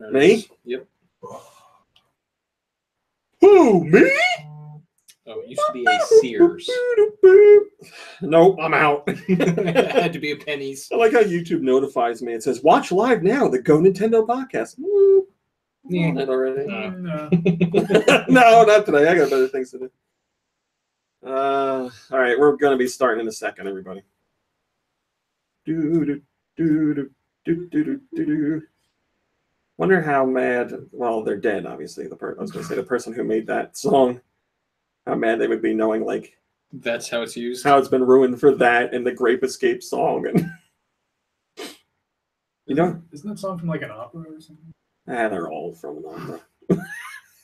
Me? Yep. Who, me? Oh, it used to be a Sears. Nope, I'm out. It had to be a Penny's. I like how YouTube notifies me. It says, watch live now, the GoNintendo podcast. Yeah. On it already. No. No, not today. I got better things to do. All right, we're going to be starting in a second, everybody. Wonder how mad, well, they're dead, obviously. I was going to say the person who made that song, how mad they would be knowing, like, That's how it's used. how it's been ruined for that and the Grape Escape song. And you know, isn't that song from like an opera or something? they're all from an opera.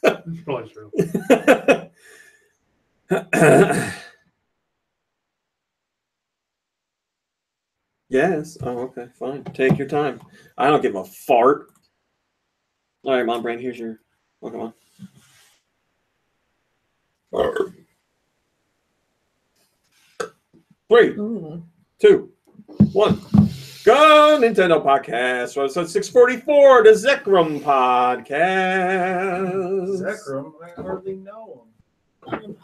That's probably true. Yes. Oh, okay. Fine. Take your time. I don't give a fart. All right, Mom Brain, here's your Pokemon. 3, 2, 1. Go Nintendo Podcast. Episode 644, the Zekrom Podcast. Zekrom, I hardly know him.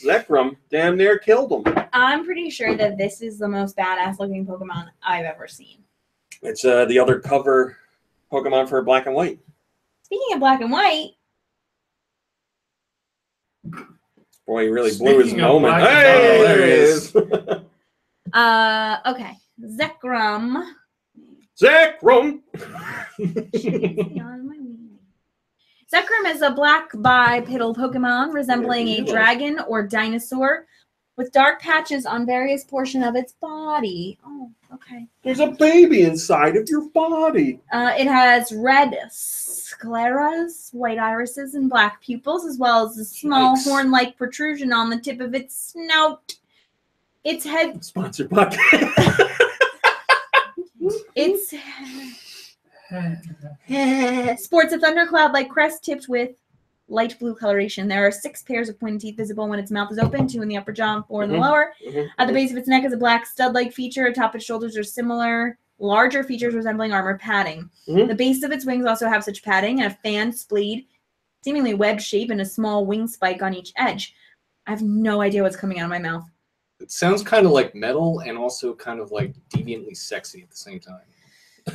Zekrom damn near killed him. I'm pretty sure that this is the most badass looking Pokemon I've ever seen. It's the other cover Pokemon for Black and White. Speaking of Black and White. Boy, he really blew his Speaking of moment. Black and Hey, White, there he is. Okay. Zekrom. Zekrom! Zekrom is a black bipedal Pokemon resembling a dragon or dinosaur with dark patches on various portions of its body. Oh, okay. There's a baby inside of your body. It has red scleras, white irises, and black pupils, as well as a small horn-like protrusion on the tip of its snout. Its head... Sponsored podcast. Its... sports a thundercloud-like crest tipped with light blue coloration. There are 6 pairs of pointed teeth visible when its mouth is open, 2 in the upper jaw, 4 in the lower. At the base of its neck is a black stud-like feature. Atop its shoulders are similar, larger features resembling armor padding. The base of its wings also have such padding and a fan splayed, seemingly webbed shape, and a small wing spike on each edge. I have no idea what's coming out of my mouth. It sounds kind of like metal and also kind of like deviantly sexy at the same time.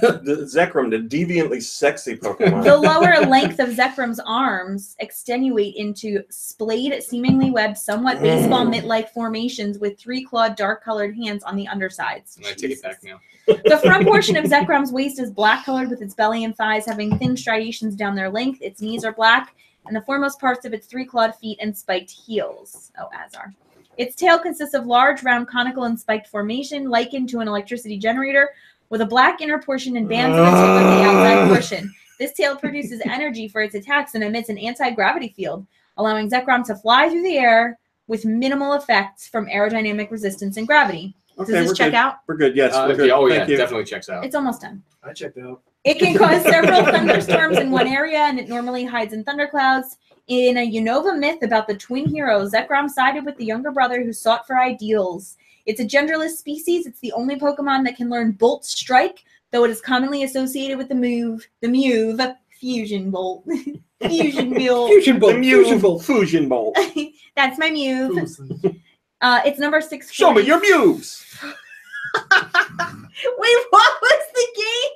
The Zekrom, the deviantly sexy Pokemon. The lower length of Zekrom's arms extenuate into splayed, seemingly webbed, somewhat baseball mitt-like formations with 3 clawed, dark-colored hands on the undersides. I take it back now. The front portion of Zekrom's waist is black-colored, with its belly and thighs having thin striations down their length. Its knees are black, and the foremost parts of its 3 clawed feet and spiked heels. Oh, as are. Its tail consists of large, round, conical, and spiked formation, likened to an electricity generator, with a black inner portion and bands of the tip of the outside portion. This tail produces energy for its attacks and emits an anti-gravity field, allowing Zekrom to fly through the air with minimal effects from aerodynamic resistance and gravity. Okay, Does this check good. out? We're good, yes. We're good. Oh, yeah, Thank you. definitely checks out. It's almost done. I checked out. It can cause several thunderstorms in one area, and it normally hides in thunderclouds. In a Unova myth about the twin heroes, Zekrom sided with the younger brother who sought for ideals. It's a genderless species. It's the only Pokemon that can learn Bolt Strike, though it is commonly associated with the Mew Fusion Bolt. Fusion Bolt. Fusion Bolt. Fusion Bolt. Fusion Bolt. That's my Mew. It's number 6. Show me your Mews. Wait, what was the game?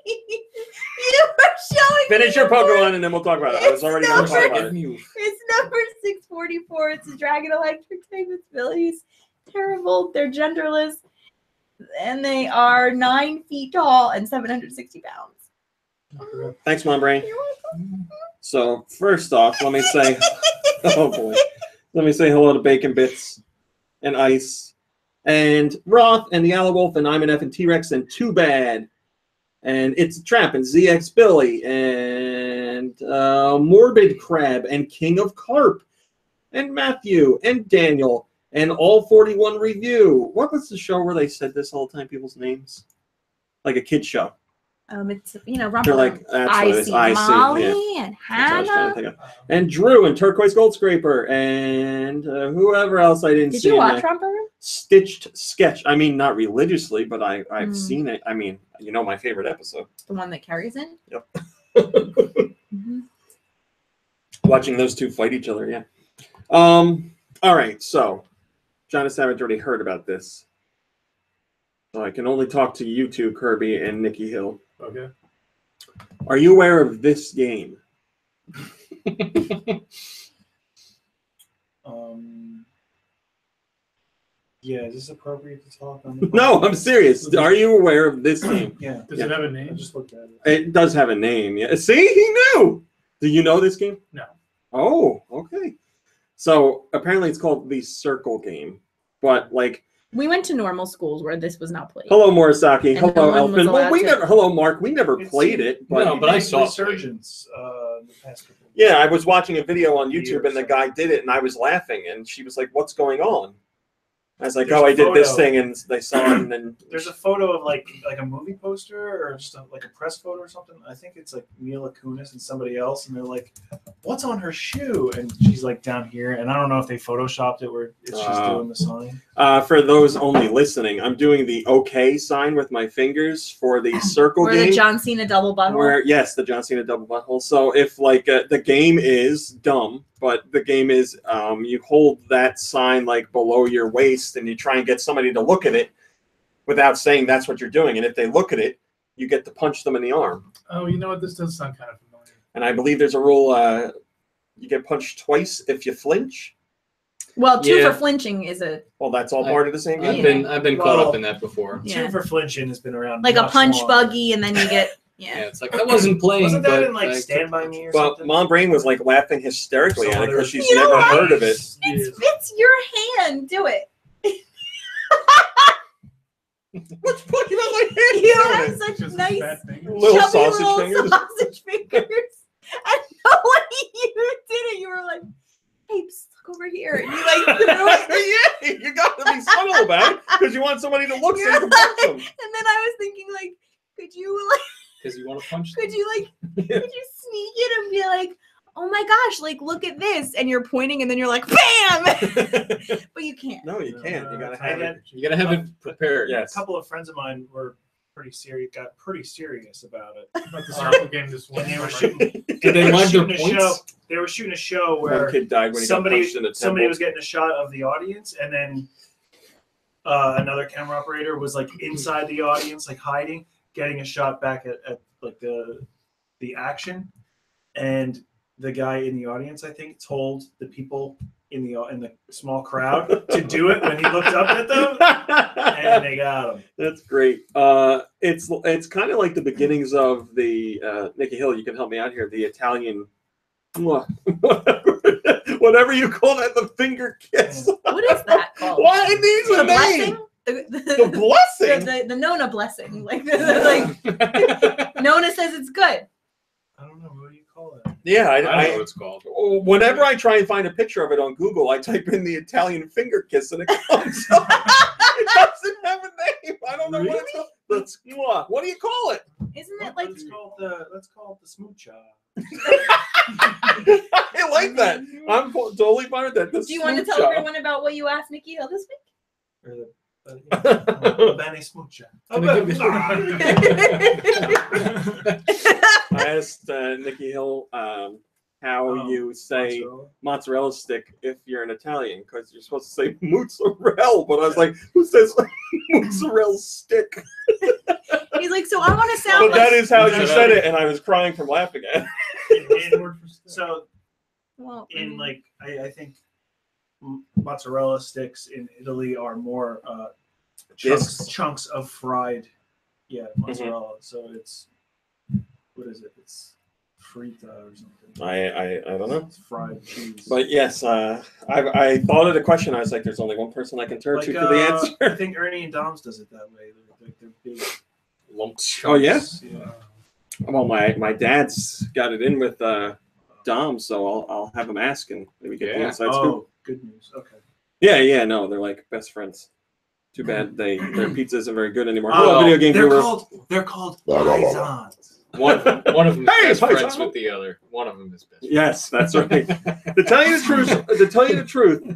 You were showing Finish your Pokemon and then we'll talk about it. I was already going to talk about it. It's number 644. It's a Dragon Electric type. Its abilities terrible. They're genderless. And they are 9 feet tall and 760 pounds. Thanks, Mom Brain. So, first off, let me say, oh boy. Let me say hello to Bacon Bits and Ice and Roth and the Aloe Wolf and Imanef and T-Rex and Too Bad. And It's a Trap and ZX Billy and Morbid Crab and King of Carp and Matthew and Daniel and All 41 Review. What was the show where they said this all the time, people's names? Like a kid show. It's, Rumble. They're like, that's what it is. I see Molly yeah. and That's what I was trying to Hannah. think of. And Drew and Turquoise Gold Scraper and whoever else I didn't see. Did you watch Rumble? Stitched Sketch. I mean, not religiously, but I've seen it. I mean, my favorite episode. The one that Carrie's in? Yep. Watching those two fight each other, yeah. All right, so John and Savage already heard about this. So I can only talk to you two, Kirby and Nikki Hill. Okay. Are you aware of this game? Yeah, is this appropriate to talk on? The No, I'm serious. Are you aware of this game? Yeah. Does it have a I name? just looked at it. It does have a name. Yeah. See, he knew. Do you know this game? No. Oh, okay. So apparently it's called the Circle Game, but like. We went to normal schools where this was not played. Hello, Morisaki. And Hello, no one was Elfin. Well, we allowed to- never. Hello, Mark. We never It's played seen- it, but No, but I saw it. resurgence the past couple. yeah, I was watching a video on YouTube, and the Years. guy did it, and I was laughing, and she was like, "What's going on?" I was like, There's "Oh, a I did this photo. thing," and they saw it, and then There's a photo of like a movie poster or just like a press photo or something. I think it's like Mila Kunis and somebody else, and they're like, "What's on her shoe?" And she's like down here, and I don't know if they photoshopped it where it's just doing the sign. for those only listening, I'm doing the OK sign with my fingers for the Circle Or Game. the John Cena double butthole. Where yes, the John Cena double butthole. So if like the game is dumb, but the game is you hold that sign like below your waist and you try and get somebody to look at it without saying that's what you're doing. And if they look at it, you get to punch them in the arm. Oh, you know what? This does sound kind of familiar. And I believe there's a rule you get punched twice if you flinch. Well, two Yeah. for flinching is a Well, that's all part of the same game. I've been caught Well, up in that before. Yeah. Two for flinching has been around. like a much punch longer. buggy, and then you get Yeah, it's like I wasn't playing. Wasn't that but in like I Stand By Me or But something? Mom Brain was like laughing hysterically at it because she's You know never what? heard of it. It's your hand. Do it. What's fucking on my hand? You doing have it? such Just nice fat fingers. Little chubby sausage little fingers. sausage fingers. And the way you did it, you were like, "Hey, psst, look over here," and you like threw it. Yeah, you got to be subtle about it because you want somebody to look so you can punch them. And then I was thinking, like, could you because you want to punch. could them. you sneak it and be like, "Oh my gosh, like look at this," and you're pointing, and then you're like, "Bam!" But you can't. No, you can't. You gotta have it. You gotta have it prepared. Yes. A couple of friends of mine were got pretty serious about it. About the circle game this one. And they were summer. shooting. Did they mind their shooting a show. points? They were shooting a show One where kid died when he got punched in the somebody temple. was getting a shot of the audience, and then another camera operator was like inside the audience, like hiding, getting a shot back at like the action, and the guy in the audience, I think, told the people in the small crowd to do it when he looked up at them, and they got him. That's great. It's kind of like the beginnings of the Nikki Hill. You can help me out here. The Italian, whatever you call that, the finger kiss. What is that called? Why it needs The a blessing? name? The The blessing. the Nona blessing. Like Nona says it's good. I don't know, what do you call it? Yeah, I don't know what it's called. whenever I try and find a picture of it on Google, I type in the Italian finger kiss and it comes up. It doesn't have a name. I don't know what it's called. What do you call it? Isn't it like Let's call it the smoocha. I like that. I'm totally fine with that. do you want to tell everyone about what you asked Nikki Hill this week? Or the bene smoocha. I asked Nikki Hill how you say mozzarella stick if you're an Italian, because you're supposed to say mozzarella, but I was like, who says mozzarella stick? He's like, so I want to sound But like. that is how you said it, and I was crying from laughing at it. So Well, in like I think mozzarella sticks in Italy are more chunks of fried mozzarella. So it's what is it? It's frita or something. I don't know. It's fried cheese. But yes, I thought of the question. I was like, there's only one person I can turn to for the answer. I think Ernie and Dom's does it that way. They're big Lumps. Oh, yeah? Yeah. Well, my dad's got it in with Dom, so I'll have him ask and maybe get the Yeah. inside scoop. Oh, good news. Okay. Yeah, no, they're like best friends. Too bad their pizza isn't very good anymore. Oh, Hello, video game viewer. they're called paisans. One of them is Hey, best hi, friends Tom. with the other. One of them is best. Yes, that's right. To tell you the truth,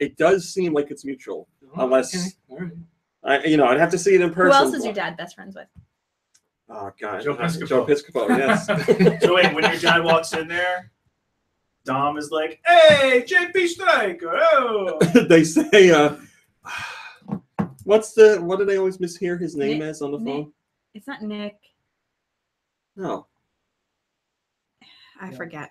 it does seem like it's mutual, unless All right. I'd have to see it in person. who else is your dad best friends with? Oh God, Joe Piscopo. Joe Piscopo, yes. So wait, when your dad walks in there, Dom is like, "Hey, JP Striker!" Oh. They say, what do they always mishear his name Nick- as on the Nick. phone? It's not Nick. No. I forget.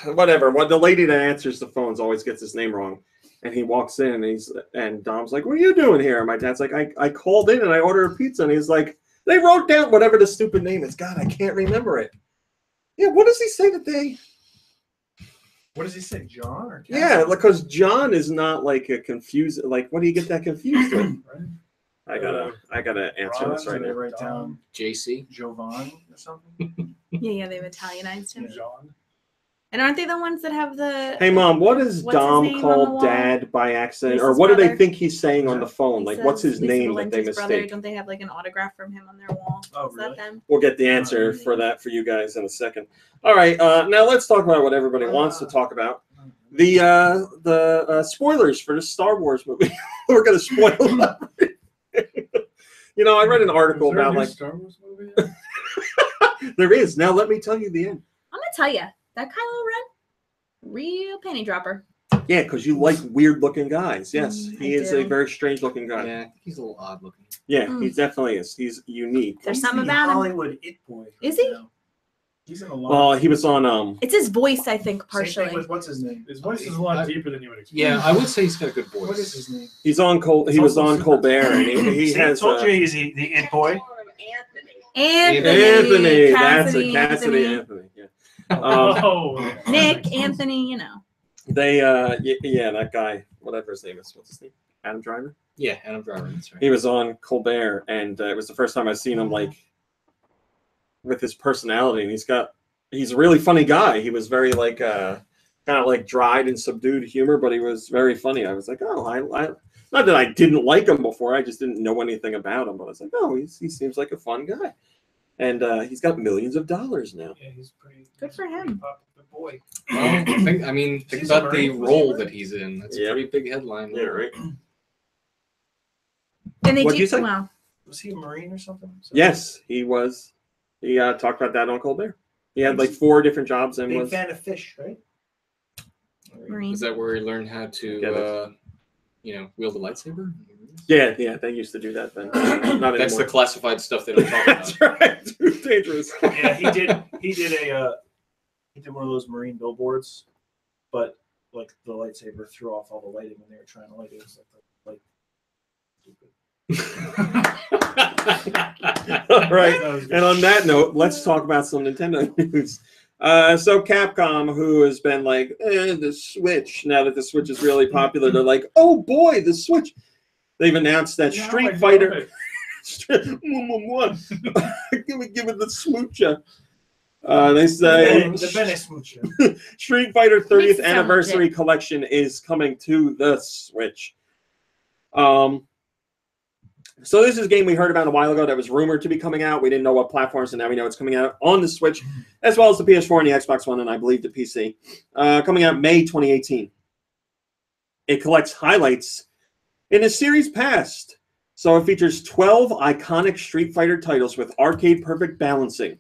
Whatever. Well, the lady that answers the phones always gets his name wrong. And he walks in and Dom's like, "What are you doing here?" And my dad's like, I called in and I ordered a pizza. And he's like, "They wrote down whatever the stupid name is. God, I can't remember it." Yeah, what does he say that they... What does he say, John or Yeah, Catherine? because John is not like a confused... Like, what do you get that confused with? Right? I gotta answer Ron, this right do they now. write down JC. Giovanni or something? Yeah, they've Italianized him. John. And aren't they the ones that have the? Hey, Mom, what does What's his Dom name on the call wall? Dad by accident? Or Lisa's what do they brother. think he's saying on the phone? He Like, says what's his Lisa name that they Valenti's brother. mistake? Don't they have like an autograph from him on their wall? Oh, Is really? that them? We'll get the answer for that for you guys in a second. All right, now let's talk about what everybody wants to talk about. The spoilers for the Star Wars movie. We're going to spoil everything. You know, I read an article Is there a about new like Star Wars movie? there is. Now let me tell you the end. I'm gonna tell you that Kylo Ren, real penny dropper. Yeah, because you like weird looking guys. Yes, Mm, he I is a do. very strange looking guy. Yeah, he's a little odd looking. Yeah, Mm. he definitely is. He's unique. There's He's something the about him. Hollywood It Boy. Is he? now. He's in a lot. Well, he was on It's his voice, I think, Same partially. thing with what's his name? His voice is a lot deeper than you would expect. Yeah, I would say he's got a good voice. What is his name? he's on Col he It's was also on super- Colbert and he See, has I told you he's the It Boy. Anthony. That's a Cassidy, Cassidy Anthony. Anthony. Yeah. Um, Oh, Nick, Anthony, you know. they yeah, that guy, whatever his name is. What's his name? Adam Driver. Yeah, Adam Driver. That's right. He was on Colbert, and it was the first time I've seen him like with his personality. And he's a really funny guy. He was very like kind of like dried and subdued humor, but he was very funny. I was like, oh, I not that I didn't like him before. I just didn't know anything about him. But I was like, oh, he seems like a fun guy, and he's got millions of dollars now. Yeah, he's pretty. Good for him. Popular boy. Well, think He's about a the Marine. Was he a role Marine? that he's in. That's Yeah. a pretty big headline. Yeah, right. And they What'd you say? Wow. Was he a Marine or something? Yes, he was. He talked about that on Colbert. He had like 4 different jobs and Big was. fan of fish, right? Marine. Is that where he learned how Get to, wield a lightsaber? Yeah, they used to do that then. Not That's the anymore. classified stuff they don't talk about. That's right. Too dangerous. Yeah, he did one of those Marine billboards, but like the lightsaber threw off all the lighting when they were trying to light it. It was like stupid. All right. that was good. And on that note, let's talk about some Nintendo news. So Capcom, who has been like, the Switch, now that the Switch is really popular, they're like, oh boy, the Switch. They've announced that Yeah, Street I Fighter. love give it the smoocha. They say The Benesmucha. Street Fighter 30th Makes it sound Anniversary Collection is coming to the Switch. So this is a game we heard about a while ago that was rumored to be coming out. We didn't know what platforms, and now we know it's coming out on the Switch, as well as the PS4 and the Xbox One, and I believe the PC. Coming out May 2018. It collects highlights in a series past. So it features 12 iconic Street Fighter titles with arcade-perfect balancing.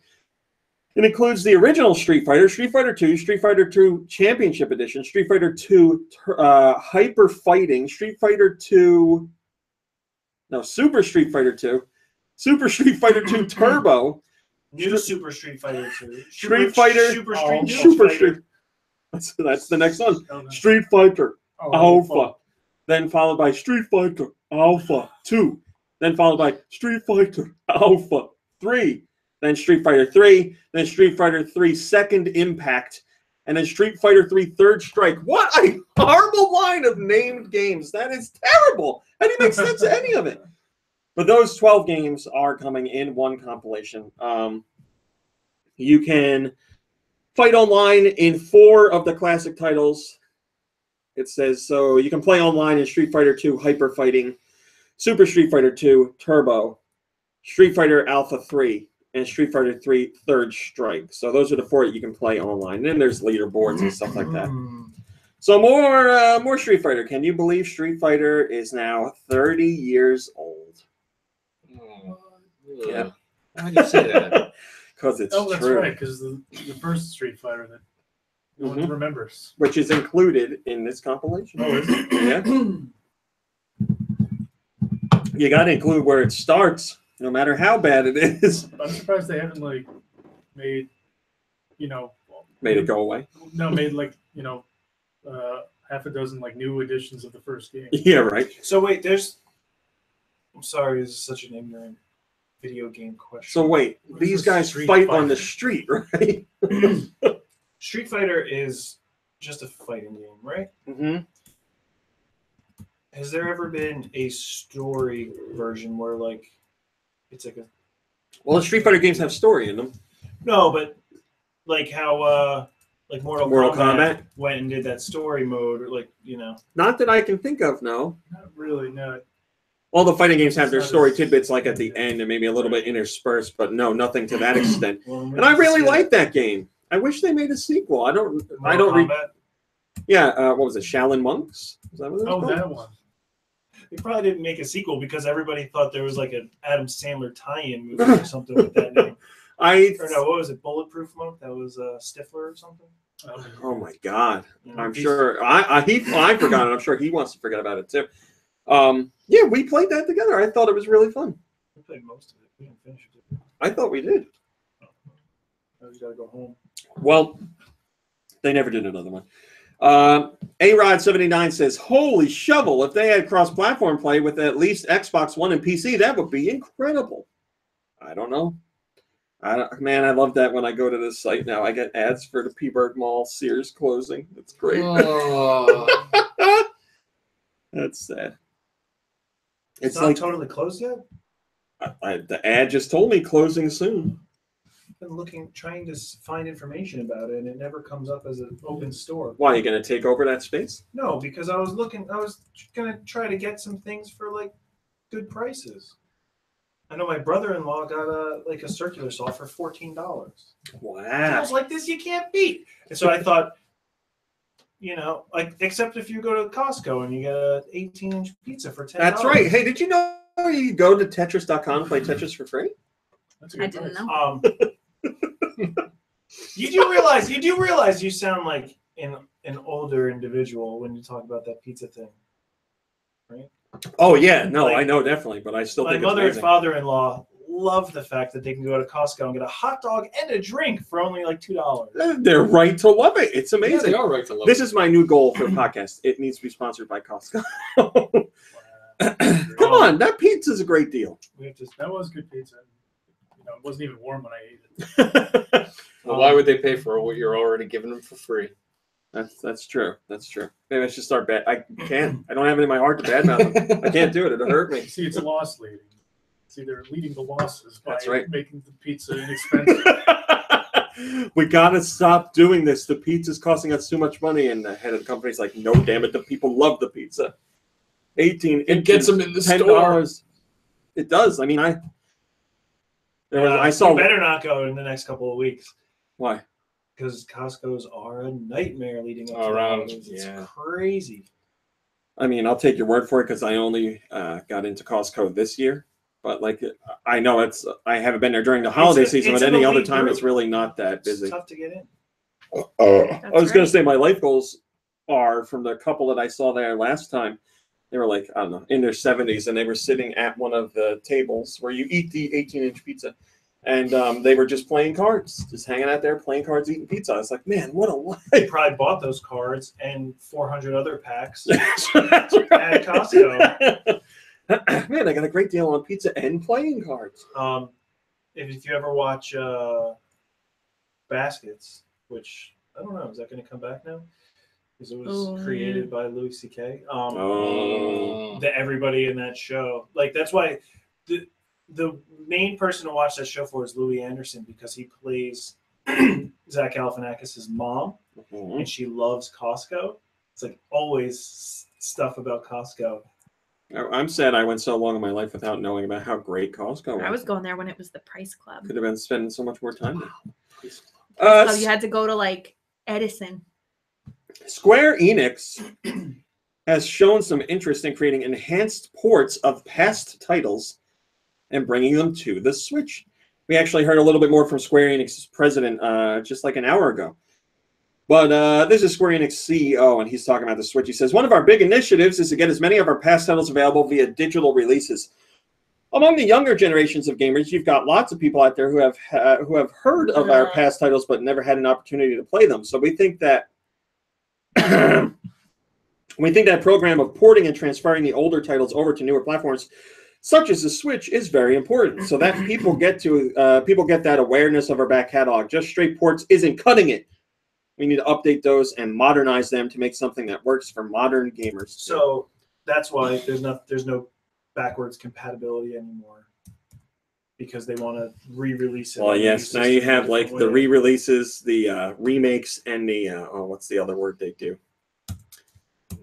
It includes the original Street Fighter, Street Fighter 2, Street Fighter 2 Championship Edition, Street Fighter 2 Hyper Fighting, Street Fighter 2... No, Super Street Fighter 2, Super Street Fighter 2 Turbo, New Super Street Fighter 2. Street Fighter- Super Oh, Street Super Fighter. Street. That's the next one. Oh, no. Street Fighter Oh, Alpha, then followed by Street Fighter Alpha 2, then followed by Street Fighter Alpha 3, then Street Fighter 3, then Street Fighter 3 Second Impact, and then Street Fighter 3 Third Strike. What a horrible line of named games. That is terrible. How do you make sense of any of it? But those 12 games are coming in one compilation. You can fight online in 4 of the classic titles. It says, so you can play online in Street Fighter 2 Hyper Fighting, Super Street Fighter 2 Turbo, Street Fighter Alpha 3, and Street Fighter 3 Third Strike. So those are the 4 that you can play online. And then there's leaderboards and stuff like that. So more Street Fighter. Can you believe Street Fighter is now 30 years old? Oh, Yeah. Why'd you say that? Because it's Oh, that's true. right. Because the first Street Fighter that No one remembers. which is included in this compilation. Oh, is it? Yeah. You got to include where it starts, no matter how bad it is. I'm surprised they haven't like made, you know, Made it go away. No, made like half a dozen like new editions of the first game. Yeah, right. So wait, I'm sorry, this is such an ignorant video game question. So wait, What these is a guys Street fight on the Fighter? street, right? Street Fighter is just a fighting game, right? Mm-hmm. Has there ever been a story version where like it's like a Well, the Street Fighter games have story in them. no, but like how like Mortal Kombat went and did that story mode, or like Not that I can think of, no. Not really, no. All the fighting games have their It's not story as- tidbits like at the end and maybe a little bit interspersed, but no, nothing to that extent. Well, And I really like that game. I wish they made a sequel. I don't. Yeah, what was it? Shaolin Monks? Is that what it was Oh, called? that one. They probably didn't make a sequel because everybody thought there was like an Adam Sandler tie-in movie or something with that name. Or no, what was it? Bulletproof Monk? That was Stifler or something. Oh my God! You know, I'm he's- sure I forgot it. I'm sure he wants to forget about it too. Yeah, we played that together. I thought it was really fun. We played most of it. We didn't finish it. I thought we did. Now we gotta go home. Well, they never did another one. A-Rod79 says, holy shovel, if they had cross-platform play with at least Xbox One and PC, that would be incredible. I don't know. Man, I love that when I go to this site now. I get ads for the Peaburg Mall Sears closing. It's great. Oh. That's sad. It's It's not like totally closed yet. the ad just told me closing soon. I've been trying to find information about it, and it never comes up as an open store. Why, are you going to take over that space? No, because I was gonna try to get some things for like good prices. I know my brother-in-law got a circular saw for $14. I Wow. was like, this you can't beat. And so I thought, like except if you go to Costco and you get a 18-inch pizza for $10. That's right. Hey, did you know you could go to Tetris.com and play Tetris for free? That's a I good didn't price. know. You do realize you sound like an older individual when you talk about that pizza thing, right? Oh, yeah. No, Like, I know definitely, but I still My think it's mother and amazing. father-in-law love the fact that they can go to Costco and get a hot dog and a drink for only like $2. They're right to love it. It's Yeah, amazing. they are right to love This it. is my new goal for podcast. It needs to be sponsored by Costco. Come on, that pizza's a great deal. We have to. That was good pizza. It wasn't even warm when I ate it. Well, why would they pay for what you're already giving them for free? That's true. That's true. Maybe I should start bad. I can't. I don't have it in my heart to badmouth them. I can't do it. It'll hurt me. See, it's a loss leading. It's either leading the losses by That's right. making the pizza inexpensive. We gotta stop doing this. The pizza's costing us too much money, and the head of the company's like, "No, damn it, the people love the pizza." 18. It gets them in the store. $10. It does. I mean, I saw. You better not go in the next couple of weeks Why? because Costco's are a nightmare leading up to Around, the holidays. It's yeah. crazy. I mean, I'll take your word for it because I only got into Costco this year. But I know I haven't been there during the holiday season, it's but an any other elite time group. it's really not that It's busy. tough to get in. I was going right. to say my life goals are from the couple that I saw there last time. They were like, I don't know, in their 70s, and they were sitting at one of the tables where you eat the 18-inch pizza. And they were just playing cards, just hanging out there, playing cards, eating pizza. I was like, man, what a life. They probably bought those cards and 400 other packs That's at Costco. Man, I got a great deal on pizza and playing cards. If you ever watch Baskets, which I don't know, is that going to come back now? Because it was Oh, created by Louis C.K. Oh. Everybody in that show, like that's why the main person to watch that show for is Louis Anderson because he plays Zach Galifianakis' mom, Mhm. and she loves Costco. It's like always stuff about Costco. I'm sad I went so long in my life without knowing about how great Costco was. I was going there when it was the Price Club. Could have been spending so much more time there. So you had to go to like Edison. Square Enix has shown some interest in creating enhanced ports of past titles and bringing them to the Switch. We actually heard a little bit more from Square Enix's president just like an hour ago. But this is Square Enix CEO, and he's talking about the Switch. He says, one of our big initiatives is to get as many of our past titles available via digital releases. Among the younger generations of gamers, you've got lots of people out there who have heard of our past titles but never had an opportunity to play them. So we think that program of porting and transferring the older titles over to newer platforms, such as the Switch, is very important. So that people get that awareness of our back catalog. Just straight ports isn't cutting it. We need to update those and modernize them to make something that works for modern gamers. So that's why there's no backwards compatibility anymore, because they want to re-release it. Well, yes. Now you have like the re-releases, the remakes, and the what's the other word they do?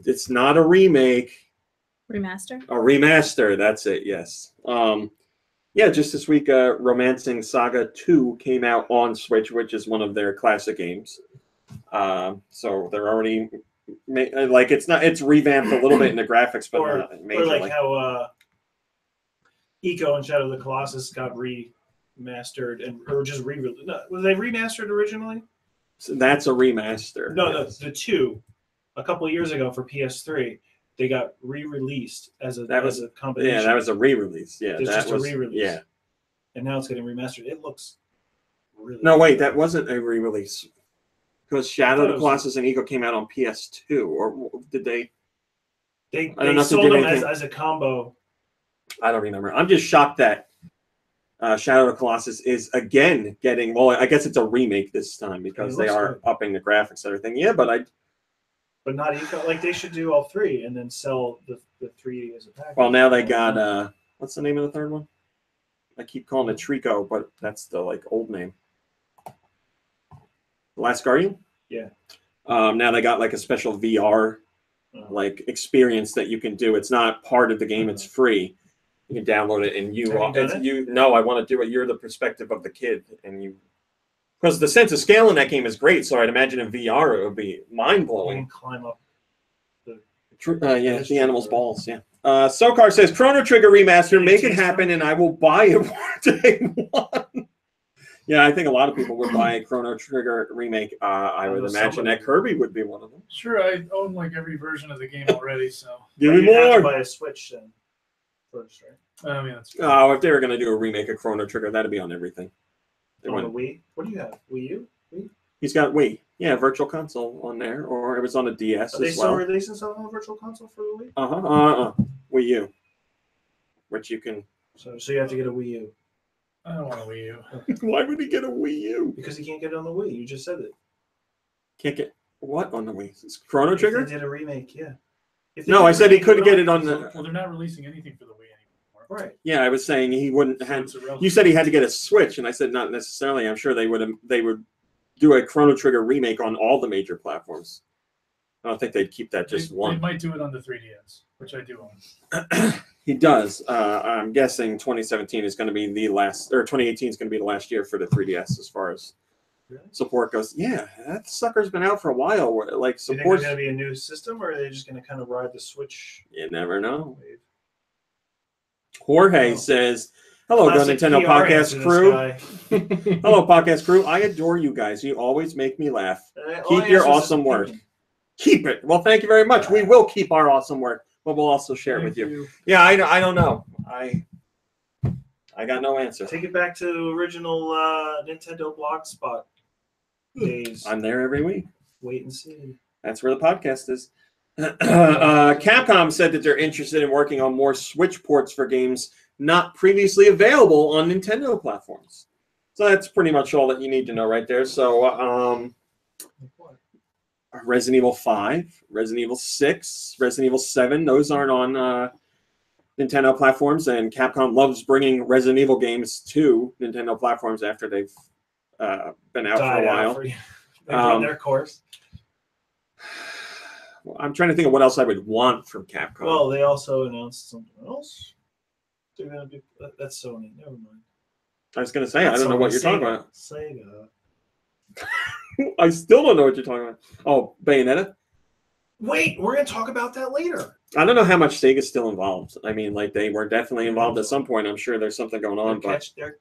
It's not a remake. Remaster. A remaster. That's it. Yes. Yeah. Just this week, Romancing Saga 2 came out on Switch, which is one of their classic games. So they're already it's revamped a little bit in the graphics, but not majorly. Or like how Eco and Shadow of the Colossus got remastered or just re-released. No, were they remastered originally? So that's a remaster. No, yes. the two a couple of years ago for PS3, they got re-released as a combination. Yeah, that was a re-release. Yeah, it's that just was a re-release. Yeah, and now it's getting remastered. It looks really. No, wait, good. that wasn't a re-release because Shadow of the Colossus and Eco came out on PS2, or did they? They know if they sold did them anything. as a combo. I don't remember. I'm just shocked that Shadow of the Colossus is again getting. Well, I guess it's a remake this time because they are upping the graphics and everything. Yeah, but not Eco. Like they should do all three and then sell the 3 as a package. Well, now they got what's the name of the third one? I keep calling it Trico, but that's the old name. The Last Guardian. Yeah. Now they got like a special VR experience that you can do. It's not part of the game. It's free. You can download it and No, I want to do it. You're the perspective of the kid, and because the sense of scale in that game is great. So I'd imagine in VR it would be mind You blowing. can climb up. The animal's balls. Yeah. Sokar says Chrono Trigger remaster. Make it happen, and I will buy it day one. Yeah, I think a lot of people would buy a Chrono Trigger remake. I would imagine that Kirby would be one of them. Sure, I own like every version of the game already, so. Give me You have more. to buy a Switch then first, right? I mean, that's true. Oh, if they were going to do a remake of Chrono Trigger, that'd be on everything. On the Wii. What do you have? Wii U? He's got Wii. Yeah, Virtual Console on there, or it was on a DS Are they as still well. releasing stuff on the Virtual Console for the Wii? Wii U, which you can. So you have to get a Wii U. I don't want a Wii U. Why would he get a Wii U? Because he can't get it on the Wii. You just said it. Can't get what on the Wii? It's Chrono Trigger? If they did a remake, yeah. No, I said he couldn't get it on the. Well, they're not releasing anything for the Wii anymore. Right. Yeah, I was saying he wouldn't So have. it's irrelevant. You said he had to get a Switch, and I said not necessarily. I'm sure they would do a Chrono Trigger remake on all the major platforms. I don't think they'd keep that just They one. might do it on the 3DS, which I do own. He does. I'm guessing 2017 is going to be the last, or 2018 is going to be the last year for the 3DS as far as support goes. Yeah, that sucker's been out for a while. Like Do you think support. there's going to be a new system, or are they just going to kind of ride the Switch You never know. wave? Jorge says, "Hello, Classic GoNintendo PR podcast answer, this crew. guy. Hello, podcast crew. I adore you guys. You always make me laugh. All Keep I your ask is awesome work. opinion. Keep it. Well, thank you very much. We will keep our awesome work, but we'll also share it with you. Yeah, I don't know. I got no answer. Take it back to original Nintendo Blogspot days. I'm there every week. Wait and see. That's where the podcast is. Capcom said that they're interested in working on more Switch ports for games not previously available on Nintendo platforms. So that's pretty much all that you need to know right there. So Resident Evil 5, Resident Evil 6, Resident Evil 7, those aren't on Nintendo platforms, and Capcom loves bringing Resident Evil games to Nintendo platforms after they've been out for a while. They've run their course. I'm trying to think of what else I would want from Capcom. Well, they also announced something else. They're gonna do that's Sony. Never mind. I was going to say, I don't know what you're talking about. Sega. I still don't know what you're talking about. Oh, Bayonetta? Wait, we're gonna talk about that later. I don't know how much Sega's still involved. I mean, like, they were definitely involved at some point. I'm sure there's something going on. They're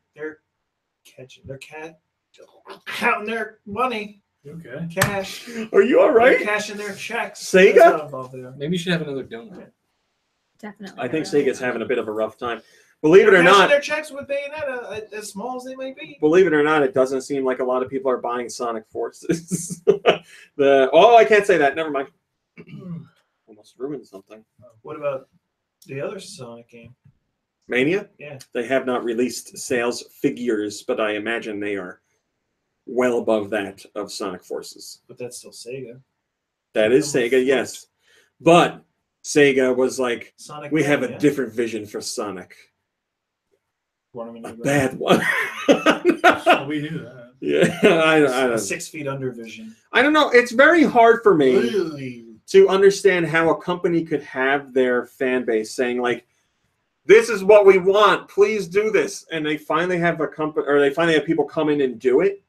counting their money. Okay. Cash. Are you all They're right? cashing their checks. Sega? That's not involved there. Maybe you should have another donut. Definitely. I think Really. Sega's having a bit of a rough time. Believe it They're or cashing not, their checks with Bayonetta, as small as they may be. believe it or not, it doesn't seem like a lot of people are buying Sonic Forces. I can't say that. Never mind. Almost ruined something. What about the other Sonic game? Mania? Yeah. They have not released sales figures, but I imagine they are well above that of Sonic Forces. But that's still Sega. That is Sega, yes. But Sega was like, Sonic we have a Mania. different vision for Sonic. Tournament A of bad one. Well, we knew that. Yeah, I a don't. 6 feet under vision. I don't know. It's very hard for me to understand how a company could have their fan base saying like, "This is what we want. Please do this," and they finally have a company, or they finally have people come in and do it,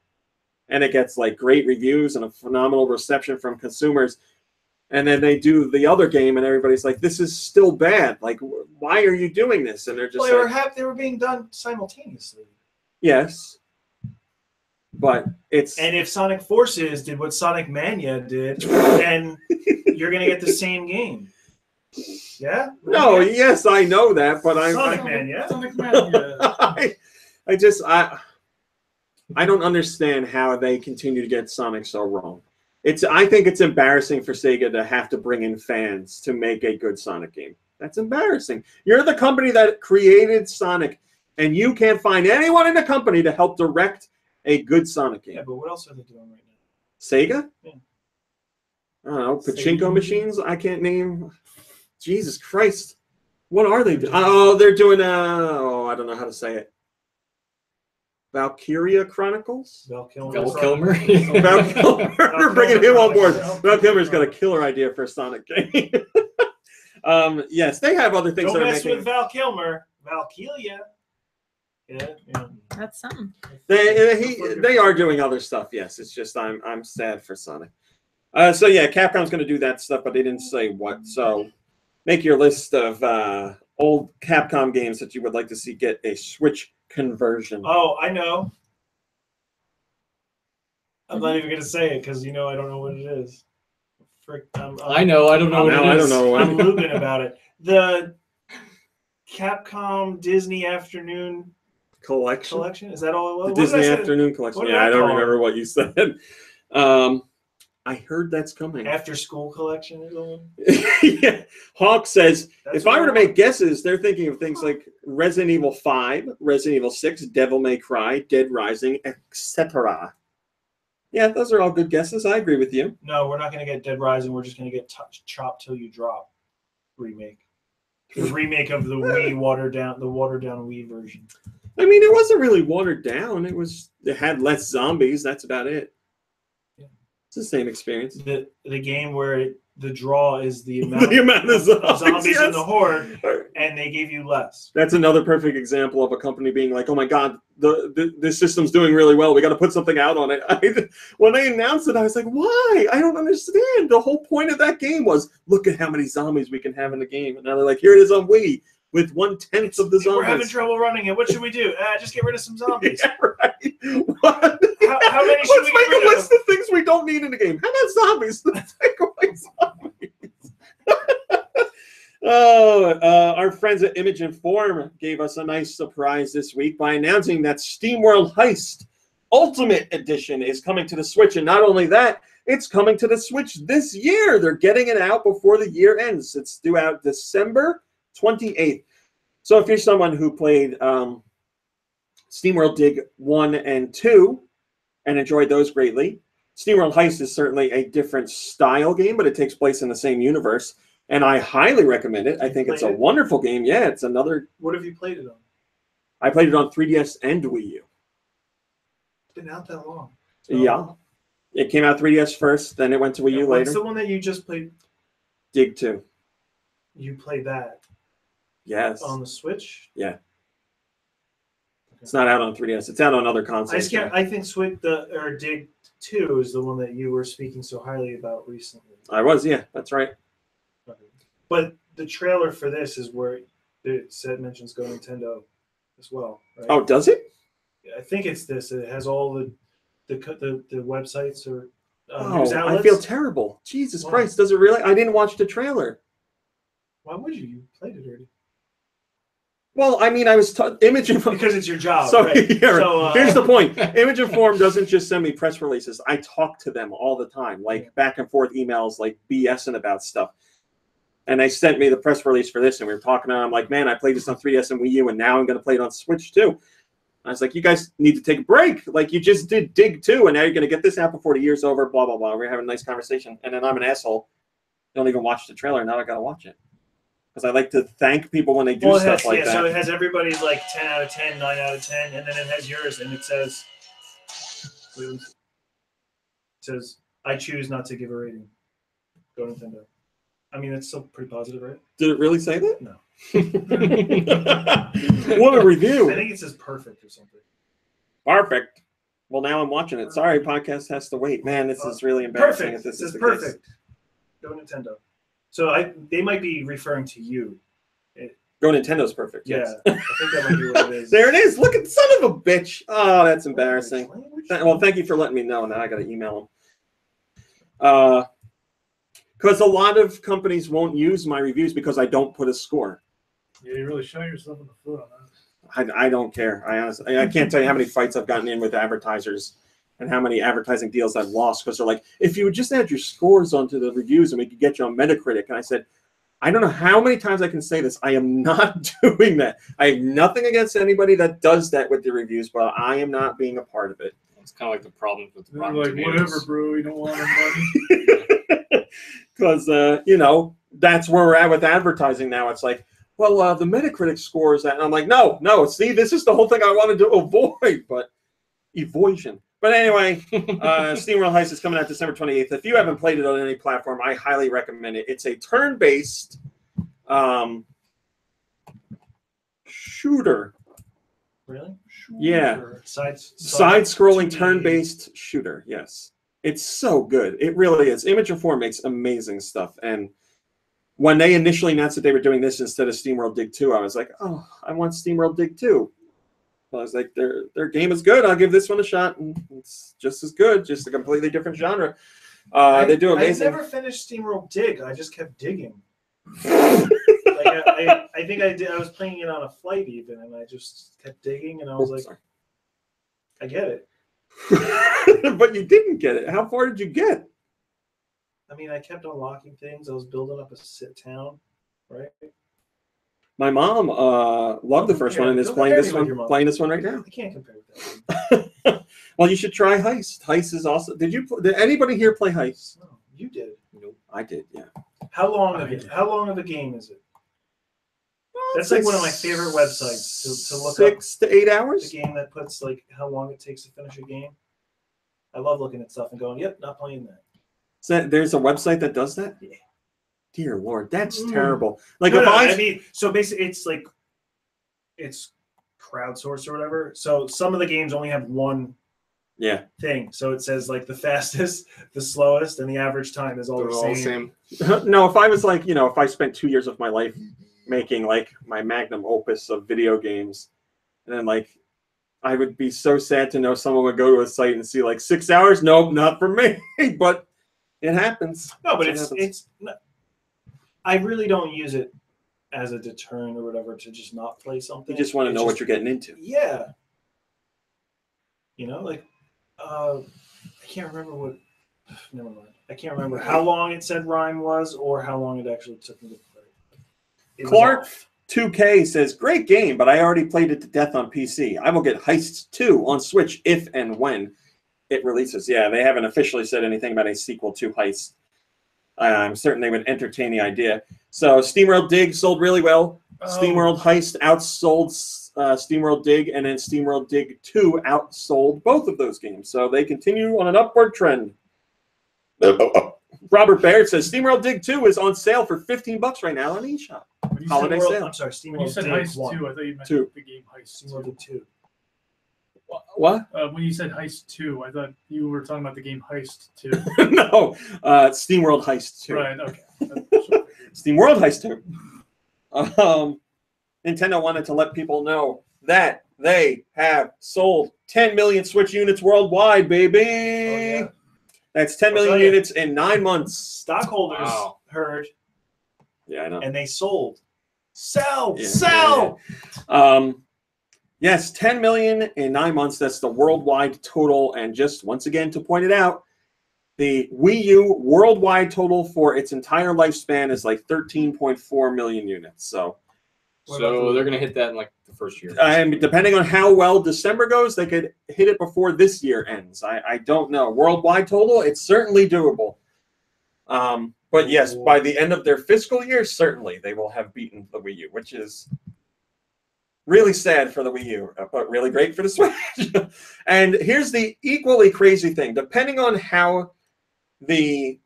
and it gets like great reviews and a phenomenal reception from consumers. And then they do the other game, and everybody's like, "This is still bad. Like, why are you doing this?" And they're just Well, like, they were being done simultaneously. "Yes, but it's." And if Sonic Forces did what Sonic Mania did, then you're gonna get the same game. Yeah? No, Yeah. yes, I know that, but Sonic Mania. Sonic Mania. I don't understand how they continue to get Sonic so wrong. I think it's embarrassing for Sega to have to bring in fans to make a good Sonic game. That's embarrassing. You're the company that created Sonic, and you can't find anyone in the company to help direct a good Sonic game. Yeah, but what else are they doing right now? Sega? Yeah. I don't know. Pachinko Sega. machines? I can't name. Jesus Christ. What are they doing? Oh, they're doing, I don't know how to say it. Valkyria Chronicles? Val Kilmer. Val Kilmer. Val Kilmer. We're bringing him on board. Val Kilmer's got a killer idea for a Sonic game. Yes, they have other things Don't that are mess making. with Val Kilmer. Valkyria. Yeah. That's something. They are doing other stuff. Yes, it's just I'm sad for Sonic. So yeah, Capcom's going to do that stuff, but they didn't say what. So make your list of old Capcom games that you would like to see get a Switch conversion. Oh, I know. I'm not even gonna say it because I don't know what it is. I know. I don't know what it is. I don't know. I'm looping about it. The Capcom Disney Afternoon Collection. Is that all it was? The What did I Disney say? Afternoon Collection. What did Yeah, I I don't call it? remember what you said. I heard that's coming. After School Collection is the one. Yeah. Hawk says, That's if I were to what I make guesses, they're thinking of things like Resident Evil 5, Resident Evil 6, Devil May Cry, Dead Rising, etc. Yeah, those are all good guesses. I agree with you. No, we're not gonna get Dead Rising. We're just gonna get Chop Till You Drop remake. The remake of the Wii watered down Wii version. I mean, it wasn't really watered down. It had less zombies. That's about it. Yeah. It's the same experience. The game where the draw is the amount, The amount of zombies, in yes. the horde, and they gave you less. That's another perfect example of a company being like, "Oh my God, this system's doing really well. We got to put something out on it." When they announced it, I was like, "Why? I don't understand." The whole point of that game was, look at how many zombies we can have in the game, and now they're like, "Here it is on Wii with 1/10 of the zombies." We're having trouble running it. What should we do? Just get rid of some zombies. Yeah, right. What? How many should Let's we make get a rid list of things we don't need in the game. How about zombies? Let's take away zombies. Our friends at Image and Form gave us a nice surprise this week by announcing that SteamWorld Heist Ultimate Edition is coming to the Switch. And not only that, it's coming to the Switch this year. They're getting it out before the year ends. It's due out December 28th. So if you're someone who played SteamWorld Dig 1 and 2 and enjoyed those greatly, SteamWorld Heist is certainly a different style game, but it takes place in the same universe. And I highly recommend it. I think it's a wonderful game. Yeah, it's another. What have you played it on? I played it on 3DS and Wii U. It's been out that long. Yeah. It came out 3DS first, then it went to Wii U What's later. the one that you just played? Dig 2. You played that Yes. on the Switch? Yeah. It's not out on 3DS. It's out on other consoles. I just can't. I think Dig 2 is the one that you were speaking so highly about recently. I was, yeah. That's right. But the trailer for this is where it mentions GoNintendo as well. Right? Oh, does it? I think it's this. It has all the websites or news Oh, outlets. I feel terrible. Jesus Why? Christ, does it really? I didn't watch the trailer. Why would you? You played it already. Well, I mean, I was Image Inform. Because it's your job. So, right? yeah, right. So, Here's the point. Image Inform doesn't just send me press releases. I talk to them all the time, like back and forth emails, like BSing about stuff. And they sent me the press release for this, and we were talking, and I'm like, man, I played this on 3DS and Wii U, and now I'm going to play it on Switch too. I was like, you guys need to take a break. Like, you just did Dig 2, and now you're going to get this out before the year's over, blah, blah, blah. We're having a nice conversation. And then I'm an asshole. Don't even watch the trailer. Now I got to watch it. Because I like to thank people when they do stuff like that. So it has everybody's like 10 out of 10, 9 out of 10, and then it has yours, and it says, I choose not to give a rating. Go Nintendo. I mean, it's still pretty positive, right? Did it really say that? No. What a review. I think it says perfect or something. Perfect. Well, now I'm watching it. Sorry, podcast has to wait. Man, this is really embarrassing. Perfect. If this This is is the perfect. Go Nintendo. So they might be referring to you. Go Nintendo's perfect. Yeah, Yes. I think that might be what it is. There it is. Look at son of a bitch. Oh, that's embarrassing. Well, thank you for letting me know. Now I got to email them. Because a lot of companies won't use my reviews because I don't put a score. Yeah, you really shot yourself in the foot on that. I don't care. I honestly, I can't tell you how many fights I've gotten in with advertisers and how many advertising deals I've lost because they're like, if you would just add your scores onto the reviews and we could get you on Metacritic. And I said, I don't know how many times I can say this. I am not doing that. I have nothing against anybody that does that with the reviews, but I am not being a part of it. It's kind of like the problem with They're Rotten like, Tomatoes. whatever, bro. You don't want our money. Because, you know, that's where we're at with advertising now. It's like, well, the Metacritic score is that. And I'm like, no. See, this is the whole thing I wanted to avoid, but evasion. But anyway, SteamWorld Heist is coming out December 28th. If you haven't played it on any platform, I highly recommend it. It's a turn-based shooter. Really? Yeah. Side-scrolling turn-based shooter, yes. It's so good. It really is. Image Inform makes amazing stuff. And when they initially announced that they were doing this instead of SteamWorld Dig 2, I was like, oh, I want SteamWorld Dig 2. I was like, their game is good. I'll give this one a shot. And it's just as good, just a completely different genre. They do amazing. I never finished SteamWorld Dig. I just kept digging. I think I did. I was playing it on a flight even, and I just kept digging, and I was like, I get it. But you didn't get it. How far did you get? I mean, I kept unlocking things. I was building up a town, right? My mom loved the first one and is playing this one. Playing this one right now. I can't compare with that. Well, you should try Heist. Heist is also. Did anybody here play Heist? No, you did. Nope. I did. Yeah. How long of a game is it? That's like one of my favorite websites to look up. 6 to 8 hours. The game that puts like how long it takes to finish a game. I love looking at stuff and going, "Yep, not playing that." So there's a website that does that? Yeah. Dear Lord, that's terrible. Like I mean, so basically, it's crowdsourced or whatever. So some of the games only have one thing. So it says like the fastest, the slowest, and the average time is all the same. No, if I was like, if I spent 2 years of my life making like my magnum opus of video games, and then like I would be so sad to know someone would go to a site and see like 6 hours. Nope, not for me. But it happens. No, but it's not, I really don't use it as a deterrent or whatever to just not play something. You just want to know what you're getting into. Yeah. Like I can't remember what. Never mind. I can't remember how long it said Rhyme was or how long it actually took me to play. Clark 2K says, great game, but I already played it to death on PC. I will get Heist 2 on Switch if and when it releases. Yeah, they haven't officially said anything about a sequel to Heist. I'm certain they would entertain the idea. So SteamWorld Dig sold really well. SteamWorld Heist outsold SteamWorld Dig, and then SteamWorld Dig 2 outsold both of those games. So they continue on an upward trend. Robert Baird says SteamWorld Dig 2 is on sale for $15 right now on eShop. Holiday sale. I'm sorry, SteamWorld When you said Dig Heist 1. 2, I thought you meant 2. the game Heist SteamWorld 2. Dig 2. What? When you said Heist 2, I thought you were talking about the game Heist 2. No, SteamWorld Heist 2. Right, okay. SteamWorld Heist 2. Nintendo wanted to let people know that they have sold 10 million Switch units worldwide, baby. Oh, yeah. That's 10 I'll million tell you. units in 9 months. Stockholders Wow. heard Yeah, I know. and they sold. Sell, Yeah, sell. Yes, 10 million in 9 months. That's the worldwide total. And just once again, to point it out, the Wii U worldwide total for its entire lifespan is like 13.4 million units. So, So they're gonna hit that in like the first year. depending on how well December goes, they could hit it before this year ends. I don't know. Worldwide total, it's certainly doable. But yes, by the end of their fiscal year, certainly they will have beaten the Wii U, which is really sad for the Wii U, but really great for the Switch. And here's the equally crazy thing. Depending on how the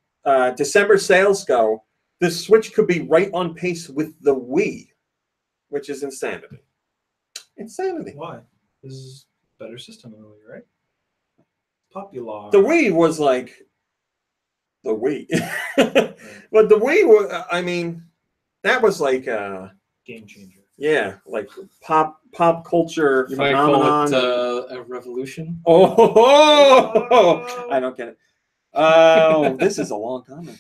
December sales go, the Switch could be right on pace with the Wii, which is insanity. Insanity. Why? This is a better system than the Wii, right? Popular. The Wii was like the Wii. But the Wii was, I mean, that was like Game changer. yeah, like pop culture You might call phenomenon. it a revolution. Oh, I don't get it. Oh, this is a long comment.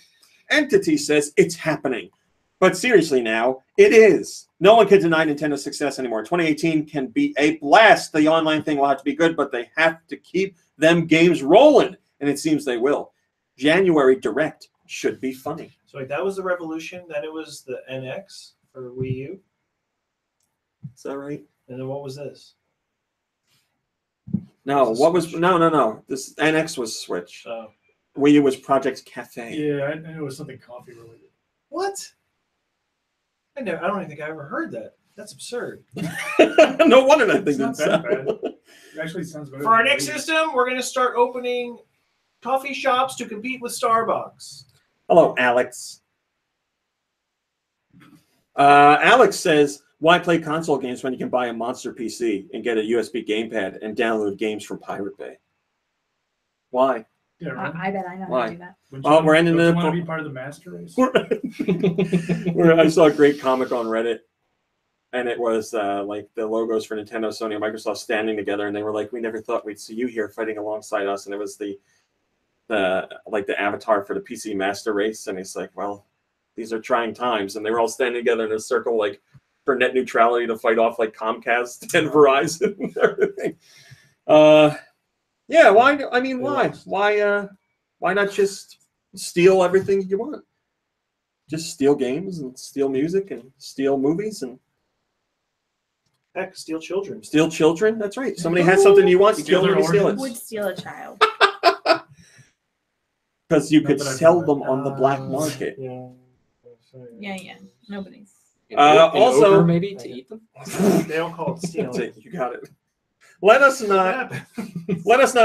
Entity says it's happening. But seriously now, it is. No one can deny Nintendo's success anymore. 2018 can be a blast. The online thing will have to be good, but they have to keep them games rolling. And it seems they will. January Direct should be funny. So like, that was the revolution. Then it was the NX for Wii U. Is that right? And then what was this? No, Was it what was Switch? no. This NX was Switch. Oh. Wii U was Project Cafe. Yeah, I knew it was something coffee related. What? I don't even think I ever heard that. That's absurd. No wonder that It's thing not didn't that sell. bad. It actually sounds better. For our than next Wii. system, we're going to start opening coffee shops to compete with Starbucks. Hello, Alex. Alex says, why play console games when you can buy a monster PC and get a USB gamepad and download games from Pirate Bay? Why? Yeah, right. I bet I know how Why? to do that. Wouldn't Oh, you we're ending don't you the- want to be part of the master race? Where I saw a great comic on Reddit, and it was like the logos for Nintendo, Sony, and Microsoft standing together, and they were like, "We never thought we'd see you here fighting alongside us." And it was the avatar for the PC Master Race, and he's like, "Well, these are trying times," and they were all standing together in a circle, like for net neutrality to fight off like Comcast and Verizon and everything. Yeah, why? I mean, why? Why not just steal everything you want? Just steal games and steal music and steal movies and Heck, steal children. steal children. That's right. Somebody has something you want, you Steal kill them their and steal it. organs? Would steal a child. Because you Not could that I've sell done them on the black market. Yeah. Yeah. Nobody's. An Also- ogre, maybe to eat them. They don't call it That's stealing. it. You got it. Let us not